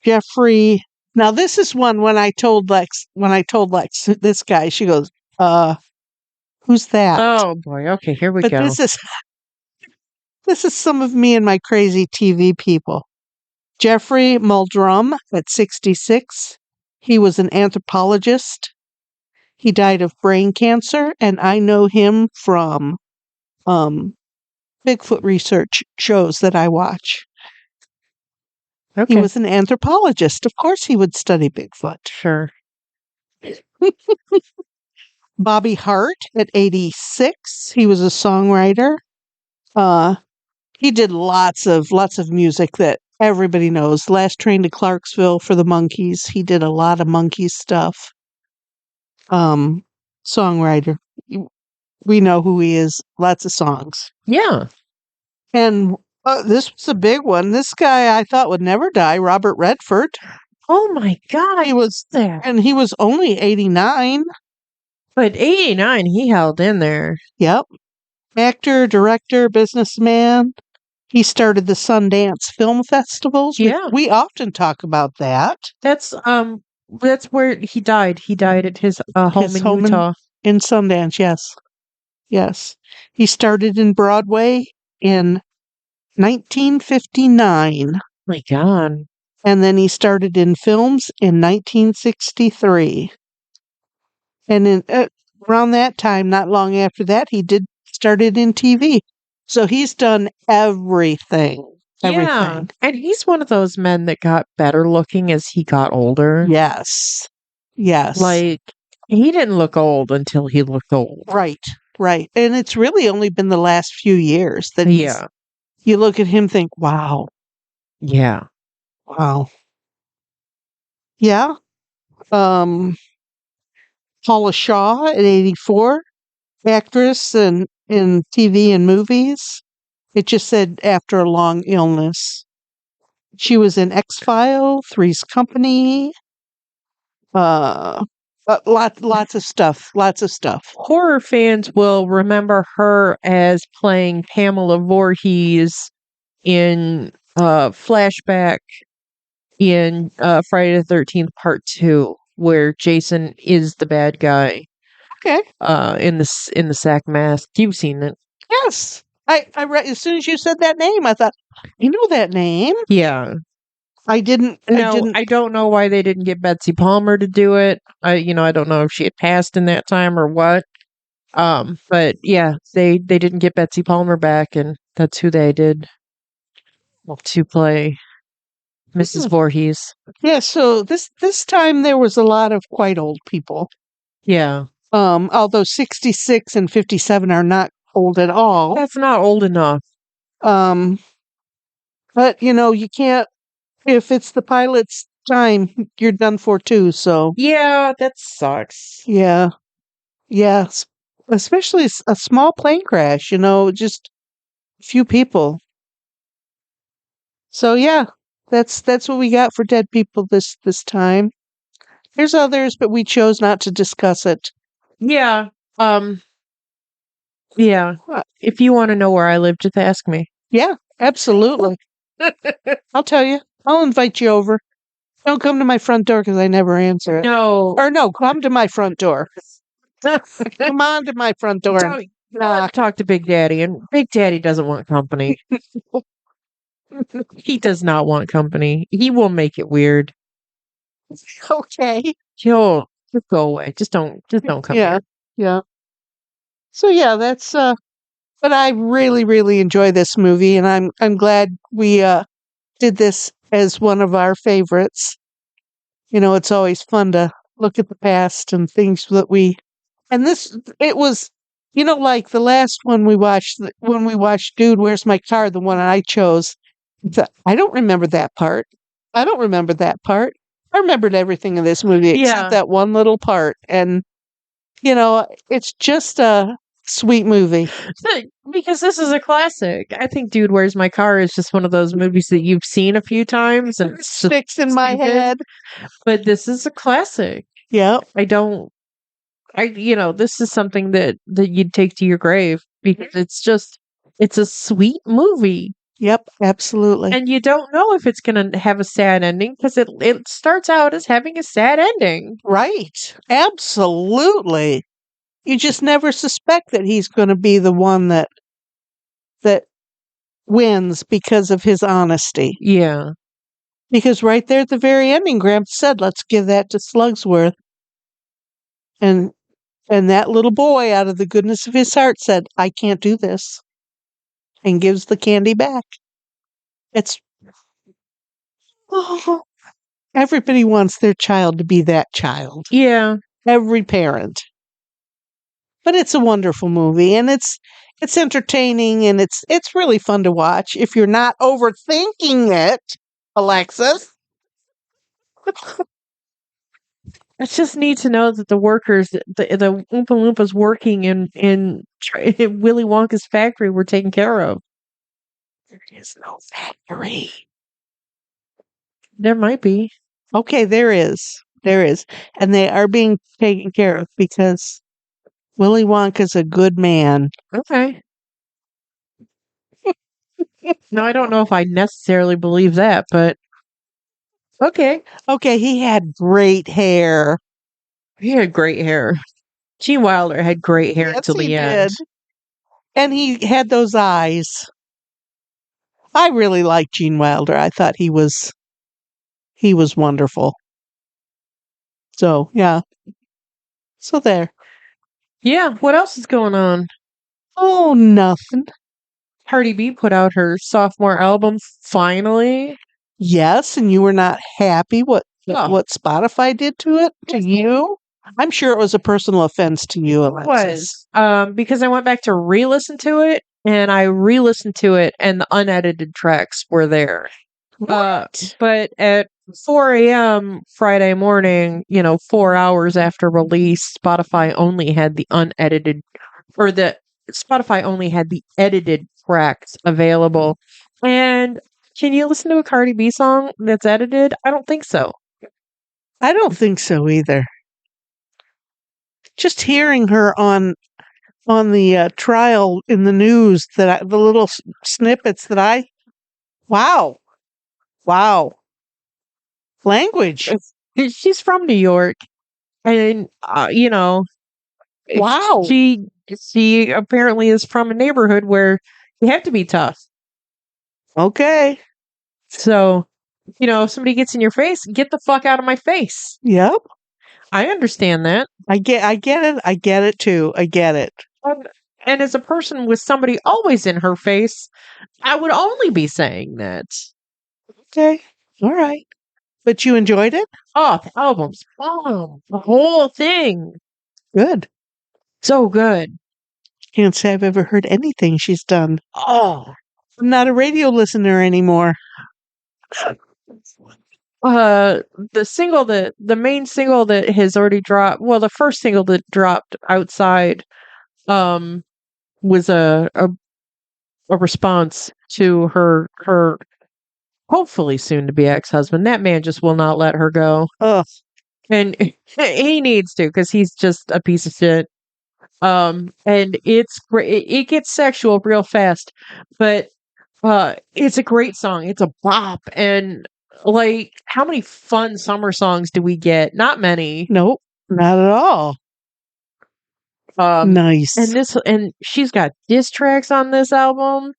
Jeffrey. Now this is one when I told Lex this guy, she goes, who's that? Oh boy. Okay, here we But go. this is some of me and my crazy TV people. Jeffrey Muldrum at 66. He was an anthropologist. He died of brain cancer, and I know him from Bigfoot research shows that I watch. Okay. He was an anthropologist. Of course he would study Bigfoot. Sure. Bobby Hart at 86. He was a songwriter. He did lots of music that everybody knows. Last Train to Clarksville for the Monkees. He did a lot of Monkees stuff. Songwriter. We know who he is. Lots of songs. Yeah. And this was a big one. This guy I thought would never die, Robert Redford. Oh my God. He was there. And he was only 89. But 89, he held in there. Yep. Actor, director, businessman. He started the Sundance Film Festivals. Yeah. We often talk about that. That's where he died. He died at his home in Utah. In Sundance, yes. Yes. He started in Broadway in 1959. My God. And then he started in films in 1963. And in around that time, not long after that, he started in TV. So he's done everything. Yeah. And he's one of those men that got better looking as he got older. Yes. Yes. Like, he didn't look old until he looked old. Right. Right. And it's really only been the last few years that you look at him, think, wow. Yeah. Wow. Yeah. Paula Shaw at 84, actress in TV and movies. It just said after a long illness. She was in X-Files, Three's Company, lots of stuff. Horror fans will remember her as playing Pamela Voorhees in Flashback in Friday the 13th Part 2, where Jason is the bad guy. Okay. In the sack mask. You've seen it. Yes. I read as soon as you said that name, I thought, I know that name. Yeah. I didn't. I don't know why they didn't get Betsy Palmer to do it. I don't know if she had passed in that time or what. But yeah, they didn't get Betsy Palmer back, and that's who they did. to play Mrs. Voorhees. Yeah, so this time there was a lot of quite old people. Yeah. Although 66 and 57 are not old at all. That's not old enough. But you can't, if it's the pilot's time, you're done for too, so. Yeah, that sucks. Yeah. Yeah. Especially a small plane crash, just a few people. So yeah, that's what we got for dead people this time. There's others, but we chose not to discuss it. Yeah. Yeah. If you want to know where I live, just ask me. Yeah, absolutely. I'll tell you. I'll invite you over. Don't come to my front door because I never answer it. No. Or no, come to my front door. Come on to my front door. Talk to Big Daddy, and Big Daddy doesn't want company. He does not want company. He will make it weird. Okay. He'll just go away. Just don't come here. Yeah. So yeah, that's but I really, really enjoy this movie, and I'm glad we did this as one of our favorites. It's always fun to look at the past and things that it was, like the last one we watched, when we watched Dude, Where's My Car, the one I chose. I don't remember that part. I don't remember that part. I remembered everything in this movie except that one little part. And, it's just a sweet movie. Because this is a classic. I think Dude, Where's My Car is just one of those movies that you've seen a few times and it sticks in my head. But this is a classic. Yeah. This is something that you'd take to your grave because it's a sweet movie. Yep, absolutely. And you don't know if it's going to have a sad ending because it starts out as having a sad ending. Right. Absolutely. You just never suspect that he's going to be the one that wins because of his honesty. Yeah. Because right there at the very ending, Gramps said, "Let's give that to Slugsworth." And that little boy, out of the goodness of his heart, said, "I can't do this," and gives the candy back. Everybody wants their child to be that child. Yeah. Every parent. But it's a wonderful movie, and it's entertaining, and it's really fun to watch if you're not overthinking it, Alexis. I just need to know that the workers, the Oompa Loompas working in Willy Wonka's factory were taken care of. There is no factory. There might be. Okay, there is. There is. And they are being taken care of because Willy Wonka's a good man. Okay. No, I don't know if I necessarily believe that, but okay. Okay, he had great hair. He had great hair. Gene Wilder had great hair until the end. Did. And he had those eyes. I really liked Gene Wilder. I thought he was wonderful. So, yeah. So there. Yeah, what else is going on? Oh, nothing. Cardi B put out her sophomore album finally. Yes, and you were not happy what Spotify did to it? To you? I'm sure it was a personal offense to you, Alexis. It was. Because I went back to re-listen to it, and I re-listened to it, and the unedited tracks were there. What? But at 4 a.m. Friday morning, 4 hours after release, Spotify only had the edited tracks available. And can you listen to a Cardi B song that's edited? I don't think so. I don't think so either. Just hearing her on the trial in the news, the little snippets that wow. Language. She's from New York, and wow. She apparently is from a neighborhood where you have to be tough. Okay. So, if somebody gets in your face, get the fuck out of my face. Yep. I understand that. I get it. I get it too. I get it. And as a person with somebody always in her face, I would only be saying that. Okay. All right. But you enjoyed it? Oh, the album's bomb. The whole thing. Good. So good. Can't say I've ever heard anything she's done. Oh. I'm not a radio listener anymore. The main single that has already dropped, well, the first single that dropped outside, was a response to her hopefully soon to be ex-husband. That man just will not let her go. Ugh. And he needs to, because he's just a piece of shit. And it's great. It gets sexual real fast, but it's a great song. It's a bop. And like, how many fun summer songs do we get? Not many. Nope. Not at all. Nice. And she's got diss tracks on this album,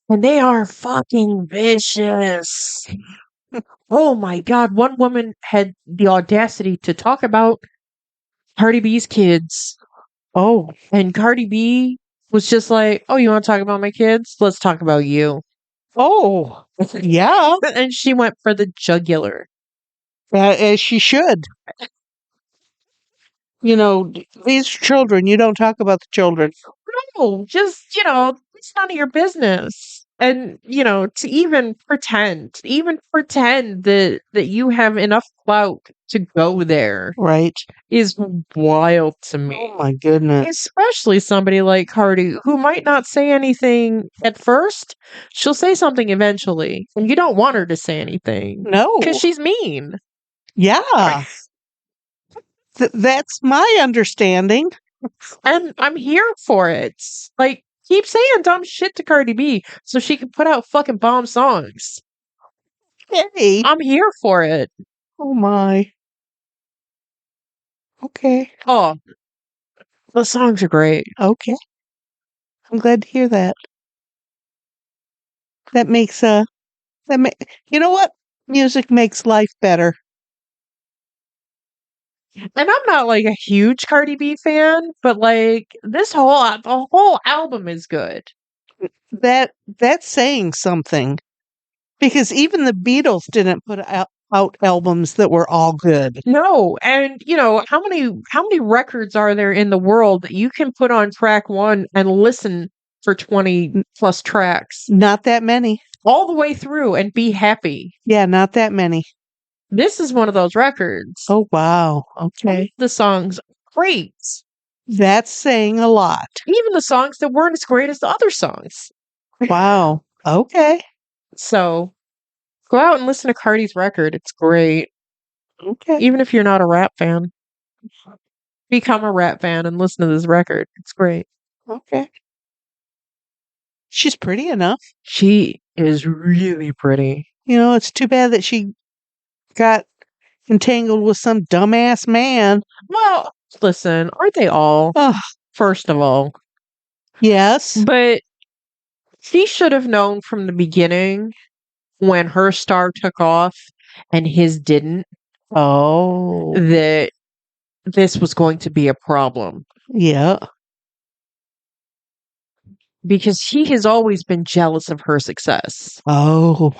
and they are fucking vicious. Oh my god, one woman had the audacity to talk about Cardi B's kids. Oh. And Cardi B was just like, "Oh, you want to talk about my kids? Let's talk about you." Oh. Yeah. And she went for the jugular. As she should. These children, you don't talk about the children. No, just, it's none of your business. And, to even pretend that you have enough clout to go there, right, is wild to me. Oh my goodness. Especially somebody like Cardi, who might not say anything at first. She'll say something eventually, and you don't want her to say anything. No. Because she's mean. Yeah. That's my understanding. And I'm here for it. Like, keep saying dumb shit to Cardi B so she can put out fucking bomb songs. Hey. I'm here for it. Oh my. Okay. Oh, the songs are great. Okay. I'm glad to hear that. That makes you know what? Music makes life better. And I'm not like a huge Cardi B fan, but like the whole album is good. That's saying something. Because even the Beatles didn't put out albums that were all good. No, and how many records are there in the world that you can put on track 1 and listen for 20 plus tracks? Not that many. All the way through and be happy. Yeah, not that many. This is one of those records. Oh wow. Okay. The songs great. That's saying a lot. Even the songs that weren't as great as the other songs. Wow. Okay. So go out and listen to Cardi's record. It's great. Okay. Even if you're not a rap fan. Become a rap fan and listen to this record. It's great. Okay. She's pretty enough. She is really pretty. It's too bad that she got entangled with some dumbass man. Well, listen, aren't they all? Ugh. First of all. Yes. But she should have known from the beginning when her star took off and his didn't. Oh. That this was going to be a problem. Yeah. Because he has always been jealous of her success. Oh.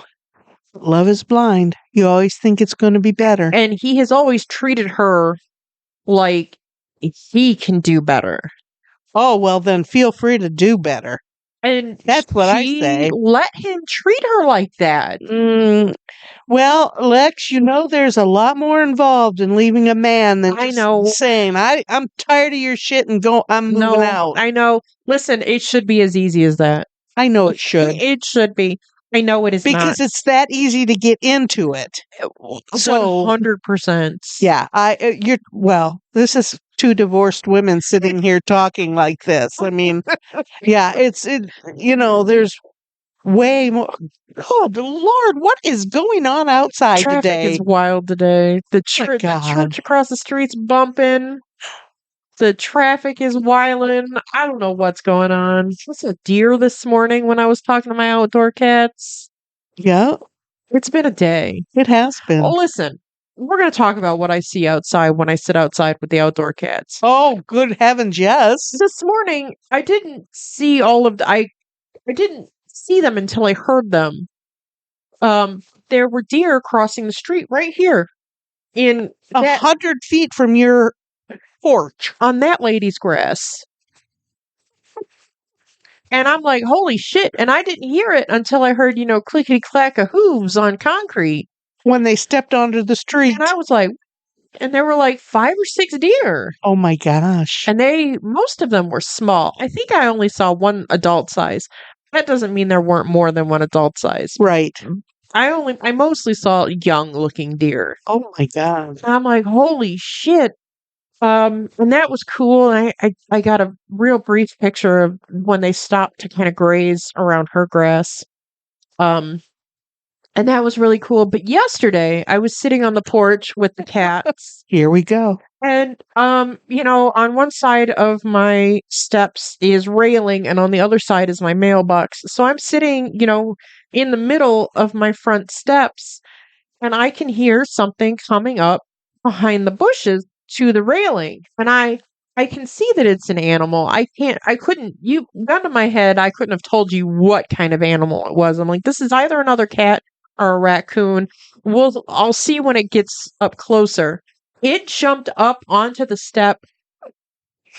Love is blind. You always think it's going to be better. And he has always treated her like he can do better. Oh, well, then feel free to do better. And that's what I say. Let him treat her like that. Well, Lex, there's a lot more involved in leaving a man than just saying, I'm tired of your shit and I'm moving out. I know. Listen, it should be as easy as that. I know it should. It should be. I know it is because it's that easy to get into it. So 100%. Yeah, this is two divorced women sitting here talking like this. I mean, yeah, there's way more. Oh, Lord, what is going on outside Traffic today? Is wild today. The church across the street's bumping. The traffic is wilding. I don't know what's going on. There's a deer this morning when I was talking to my outdoor cats. Yeah. It's been a day. It has been. Well, listen, we're going to talk about what I see outside when I sit outside with the outdoor cats. Oh, good heavens, yes. This morning, I didn't see all of I didn't see them until I heard them. There were deer crossing the street right here in that 100 feet from your porch. on that lady's grass. And I'm like, holy shit. And I didn't hear it until I heard, clickety clack of hooves on concrete. When they stepped onto the street. And I was like, and there were like 5 or 6 deer. Oh my gosh. And most of them were small. I think I only saw one adult size. That doesn't mean there weren't more than one adult size. Right. I mostly saw young looking deer. Oh my God. And I'm like, holy shit. And that was cool. And I got a real brief picture of when they stopped to kind of graze around her grass. And that was really cool. But yesterday I was sitting on the porch with the cats. Here we go. And on one side of my steps is railing and on the other side is my mailbox. So I'm sitting, in the middle of my front steps and I can hear something coming up behind the bushes to the railing. And I can see that it's an animal. Gun to my head, I couldn't have told you what kind of animal it was. I'm like, this is either another cat or a raccoon. I'll see when it gets up closer. It jumped up onto the step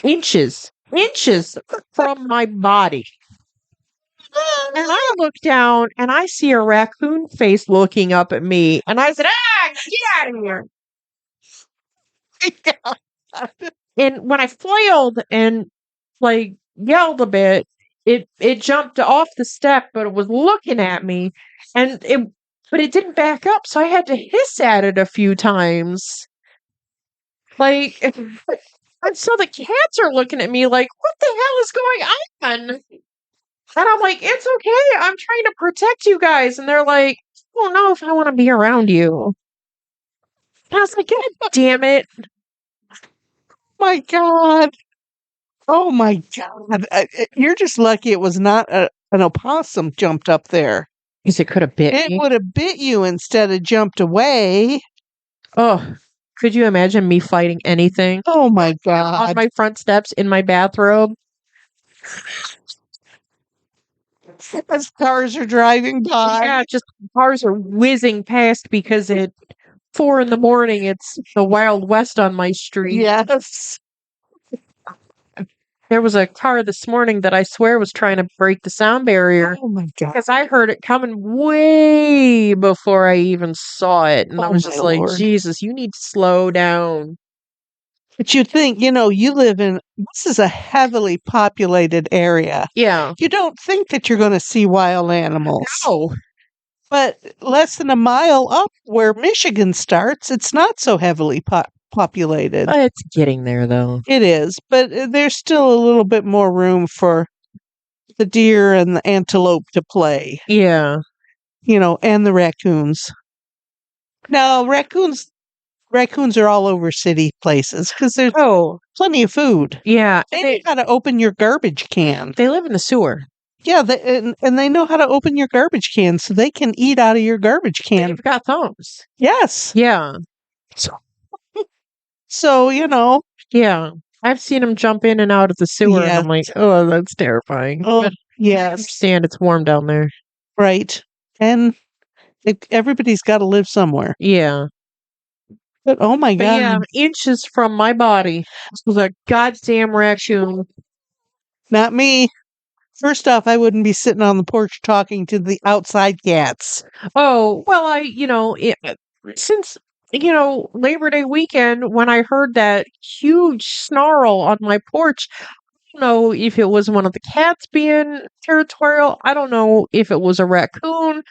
inches from my body. And I look down and I see a raccoon face looking up at me. And I said, get out of here. And when I flailed and yelled a bit, it jumped off the step, but it was looking at me but it didn't back up. So I had to hiss at it a few times. And so the cats are looking at me like, what the hell is going on? And I'm like, it's okay. I'm trying to protect you guys. And they're like, I don't know if I want to be around you. And I was like, God damn it. My God. Oh my God. You're just lucky it was not an opossum jumped up there. Because it could have bit It me. would have bit you instead of jumped away. Oh, could you imagine me fighting anything? Oh my On God. my front steps in my bathrobe. As cars are driving by. Yeah, just cars are whizzing past because at 4 a.m, it's the Wild West on my street. Yes. There was a car this morning that I swear was trying to break the sound barrier. Oh my God. Because I heard it coming way before I even saw it. And I was just like, Lord. Jesus, you need to slow down. But you think, you live this is a heavily populated area. Yeah. You don't think that you're going to see wild animals. No. But less than a mile up where Michigan starts, it's not so heavily populated. It's getting there, though. It is, but there's still a little bit more room for the deer and the antelope to play. Yeah. And the raccoons. Now, raccoons are all over city places because there's plenty of food. Yeah. They know how to open your garbage can. They live in the sewer. Yeah, and they know how to open your garbage can so they can eat out of your garbage can. They've got thumbs. Yes. Yeah. So, Yeah. I've seen them jump in and out of the sewer, and Yeah. I'm like, oh, that's terrifying. Oh, But I yes. understand it's warm down there. Right. And everybody's got to live somewhere. Yeah. But oh my But God. yeah, inches from my body was a goddamn raccoon. Not me. First off, I wouldn't be sitting on the porch talking to the outside cats. Oh, well, since, Labor Day weekend, when I heard that huge snarl on my porch, I don't know if it was one of the cats being territorial. I don't know if it was a raccoon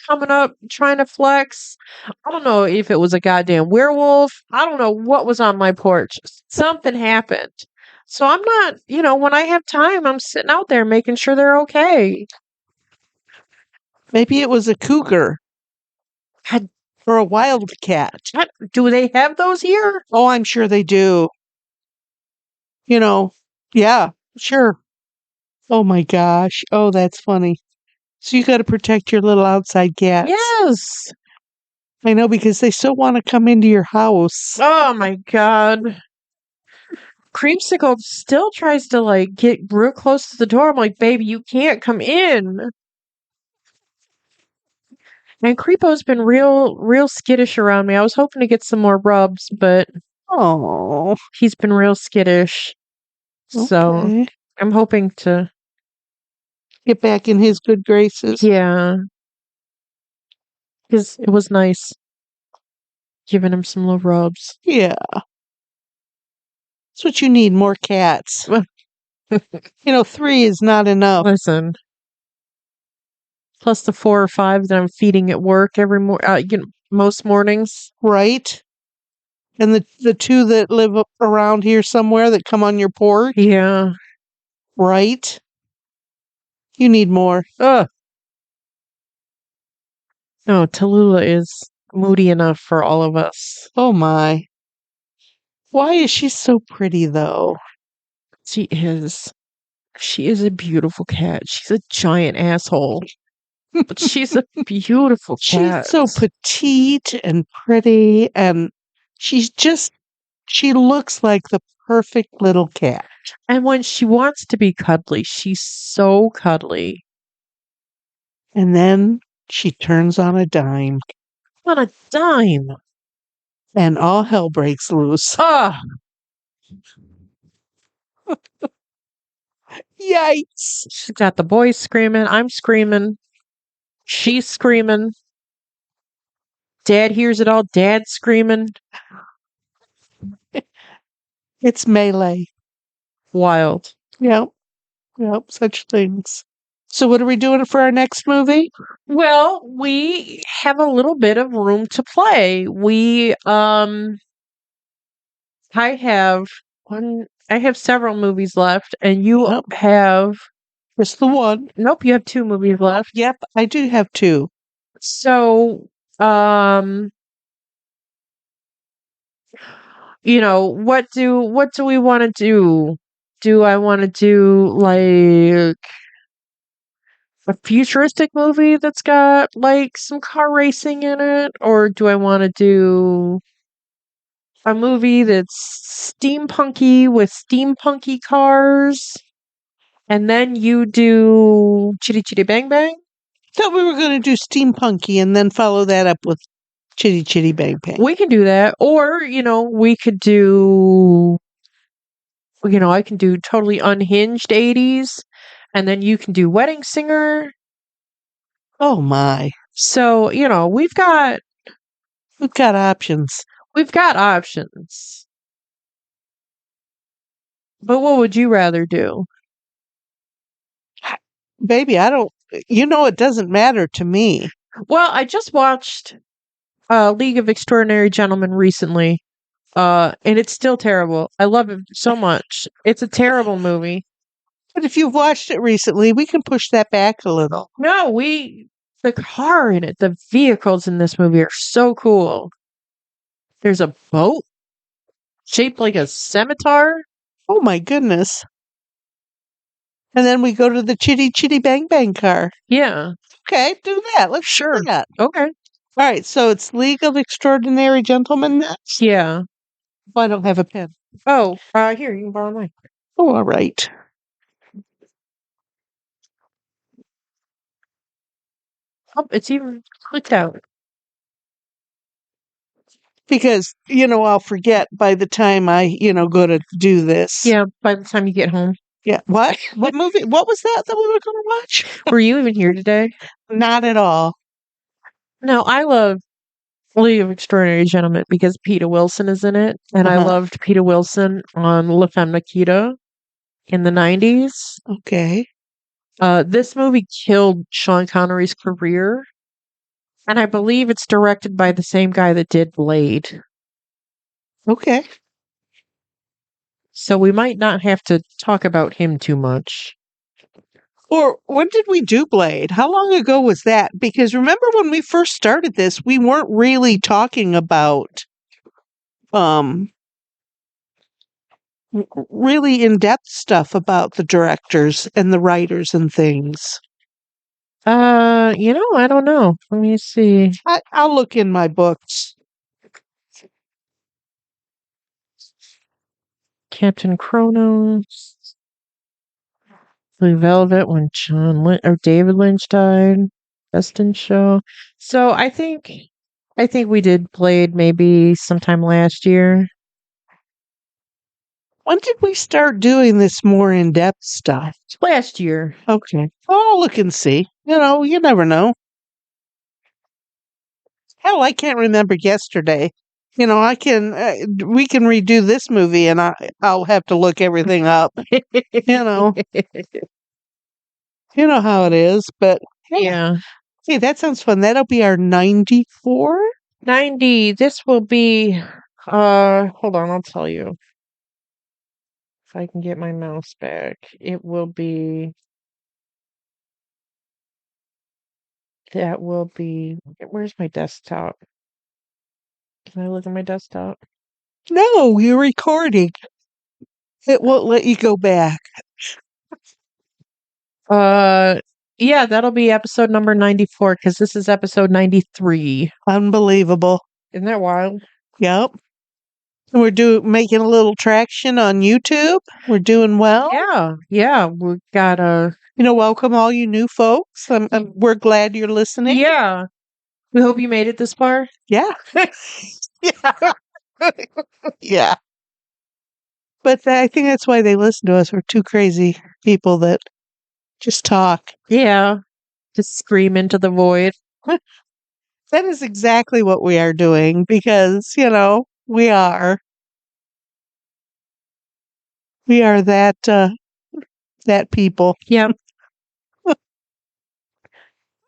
coming up trying to flex. I don't know if it was a goddamn werewolf. I don't know what was on my porch. Something happened. So I'm not, when I have time, I'm sitting out there making sure they're okay. Maybe it was a cougar. Or a wildcat. Do they have those here? Oh, I'm sure they do. Yeah, sure. Oh my gosh. Oh, that's funny. So you got to protect your little outside cats. Yes. I know, because they still want to come into your house. Oh my god. Creamsicle still tries to like get real close to the door. I'm like, baby, you can't come in. And Creepo's been real skittish around me. I was hoping to get some more rubs, but Oh, he's been real skittish. So okay. I'm hoping to, Get back in his good graces. yeah, because it was nice giving him some little rubs. Yeah. That's what you need, more cats. 3 is not enough. Listen, plus the 4 or 5 that I'm feeding at work most mornings. Right? And the 2 that live around here somewhere that come on your porch. Yeah. Right? You need more. Ugh. No, Tallulah is moody enough for all of us. Oh my. Why is she so pretty though? She is. She is a beautiful cat. She's a giant asshole. But she's a beautiful cat. She's so petite and pretty, and she looks like the perfect little cat. And when she wants to be cuddly, she's so cuddly. And then she turns on a dime, On a dime. and all hell breaks loose. Ah, Yikes. she's got the boys screaming. I'm screaming. She's screaming. Dad hears it all. Dad's screaming. It's melee. Wild. Yep. Yep. Such things. So what are we doing for our next movie? Well, we have a little bit of room to play. I have several movies left, and you Yep. have, Just the one. nope, you have 2 movies left. Yep. I do have 2. So, what do we want to do? Do I want to do like a futuristic movie that's got like some car racing in it, or do I want to do a movie that's steampunky with steampunky cars? And then you do Chitty Chitty Bang Bang? Thought we were going to do steampunky and then follow that up with chitty chitty bang bang. We can do that. Or, we could do, I can do totally unhinged 80s, and then you can do Wedding Singer. Oh my. So, we've got options. We've got options. But what would you rather do? Baby, it doesn't matter to me. Well, I just watched League of Extraordinary Gentlemen recently. And it's still terrible. I love it so much. It's a terrible movie. But if you've watched it recently, we can push that back a little. No, the car in it, the vehicles in this movie are so cool. There's a boat shaped like a scimitar. Oh my goodness. And then we go to the chitty chitty bang bang car. Yeah. Okay, do that. Let's do that. Okay. All right, so it's League of Extraordinary Gentlemen next? Yeah. Oh, I don't have a pen. Oh, here, you can borrow mine. Oh, all right. Oh, it's even clicked out. Because, I'll forget by the time I, go to do this. Yeah, by the time you get home. Yeah. What? What movie? What was that we were going to watch? Were you even here today? Not at all. No, I love League of Extraordinary Gentlemen because Peter Wilson is in it. And I loved Peter Wilson on La Femme Nikita in the 90s. Okay. This movie killed Sean Connery's career. And I believe it's directed by the same guy that did Blade. Okay. So we might not have to talk about him too much. Or when did we do Blade? How long ago was that? Because remember when we first started this, we weren't really talking about really in-depth stuff about the directors and the writers and things. I don't know. Let me see. I'll look in my books. Captain Kronos. Blue Velvet when David Lynch died. Best in Show. So I think we did played maybe sometime last year. When did we start doing this more in-depth stuff? Last year. Okay. I'll look and see. You never know. Hell, I can't remember yesterday. We can redo this movie and I'll have to look everything up. You know how it is, but Yeah. hey, that sounds fun. That'll be our 94? 90. This will be hold on, I'll tell you. If I can get my mouse back. It will be that will be where's my desktop? Can I look at my desktop? No, you're recording. It won't let you go back. Yeah, that'll be episode number 94 because this is episode 93. Unbelievable. Isn't that wild? Yep. We're making a little traction on YouTube. We're doing well. Yeah, we got Welcome all you new folks. We're glad you're listening. yeah. We hope you made it this far. Yeah. Yeah. Yeah. But I think that's why they listen to us. We're two crazy people that just talk. Yeah. Just scream into the void. That is exactly what we are doing because, we are. We are that people. Yep.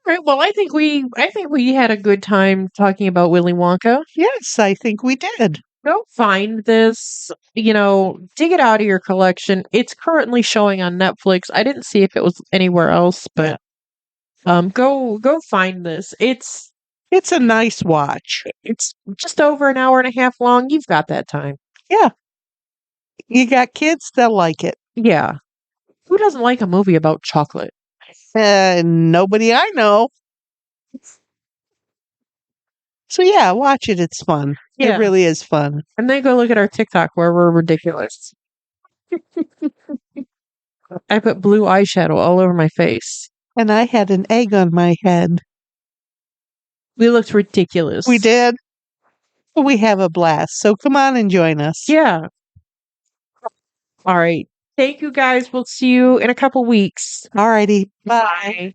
Right. Well, I think we had a good time talking about Willy Wonka. Yes, I think we did. Go find this, dig it out of your collection. It's currently showing on Netflix. I didn't see if it was anywhere else, but go find this. It's a nice watch. It's just over an hour and a half long. You've got that time. Yeah. You got kids, they'll like it. Yeah. Who doesn't like a movie about chocolate? Nobody I know. So yeah, watch it. It's fun. Yeah. It really is fun. And then go look at our TikTok where we're ridiculous. I put blue eyeshadow all over my face. And I had an egg on my head. We looked ridiculous. We did. We have a blast. So come on and join us. Yeah. All right. Thank you guys. We'll see you in a couple weeks. All righty. Bye.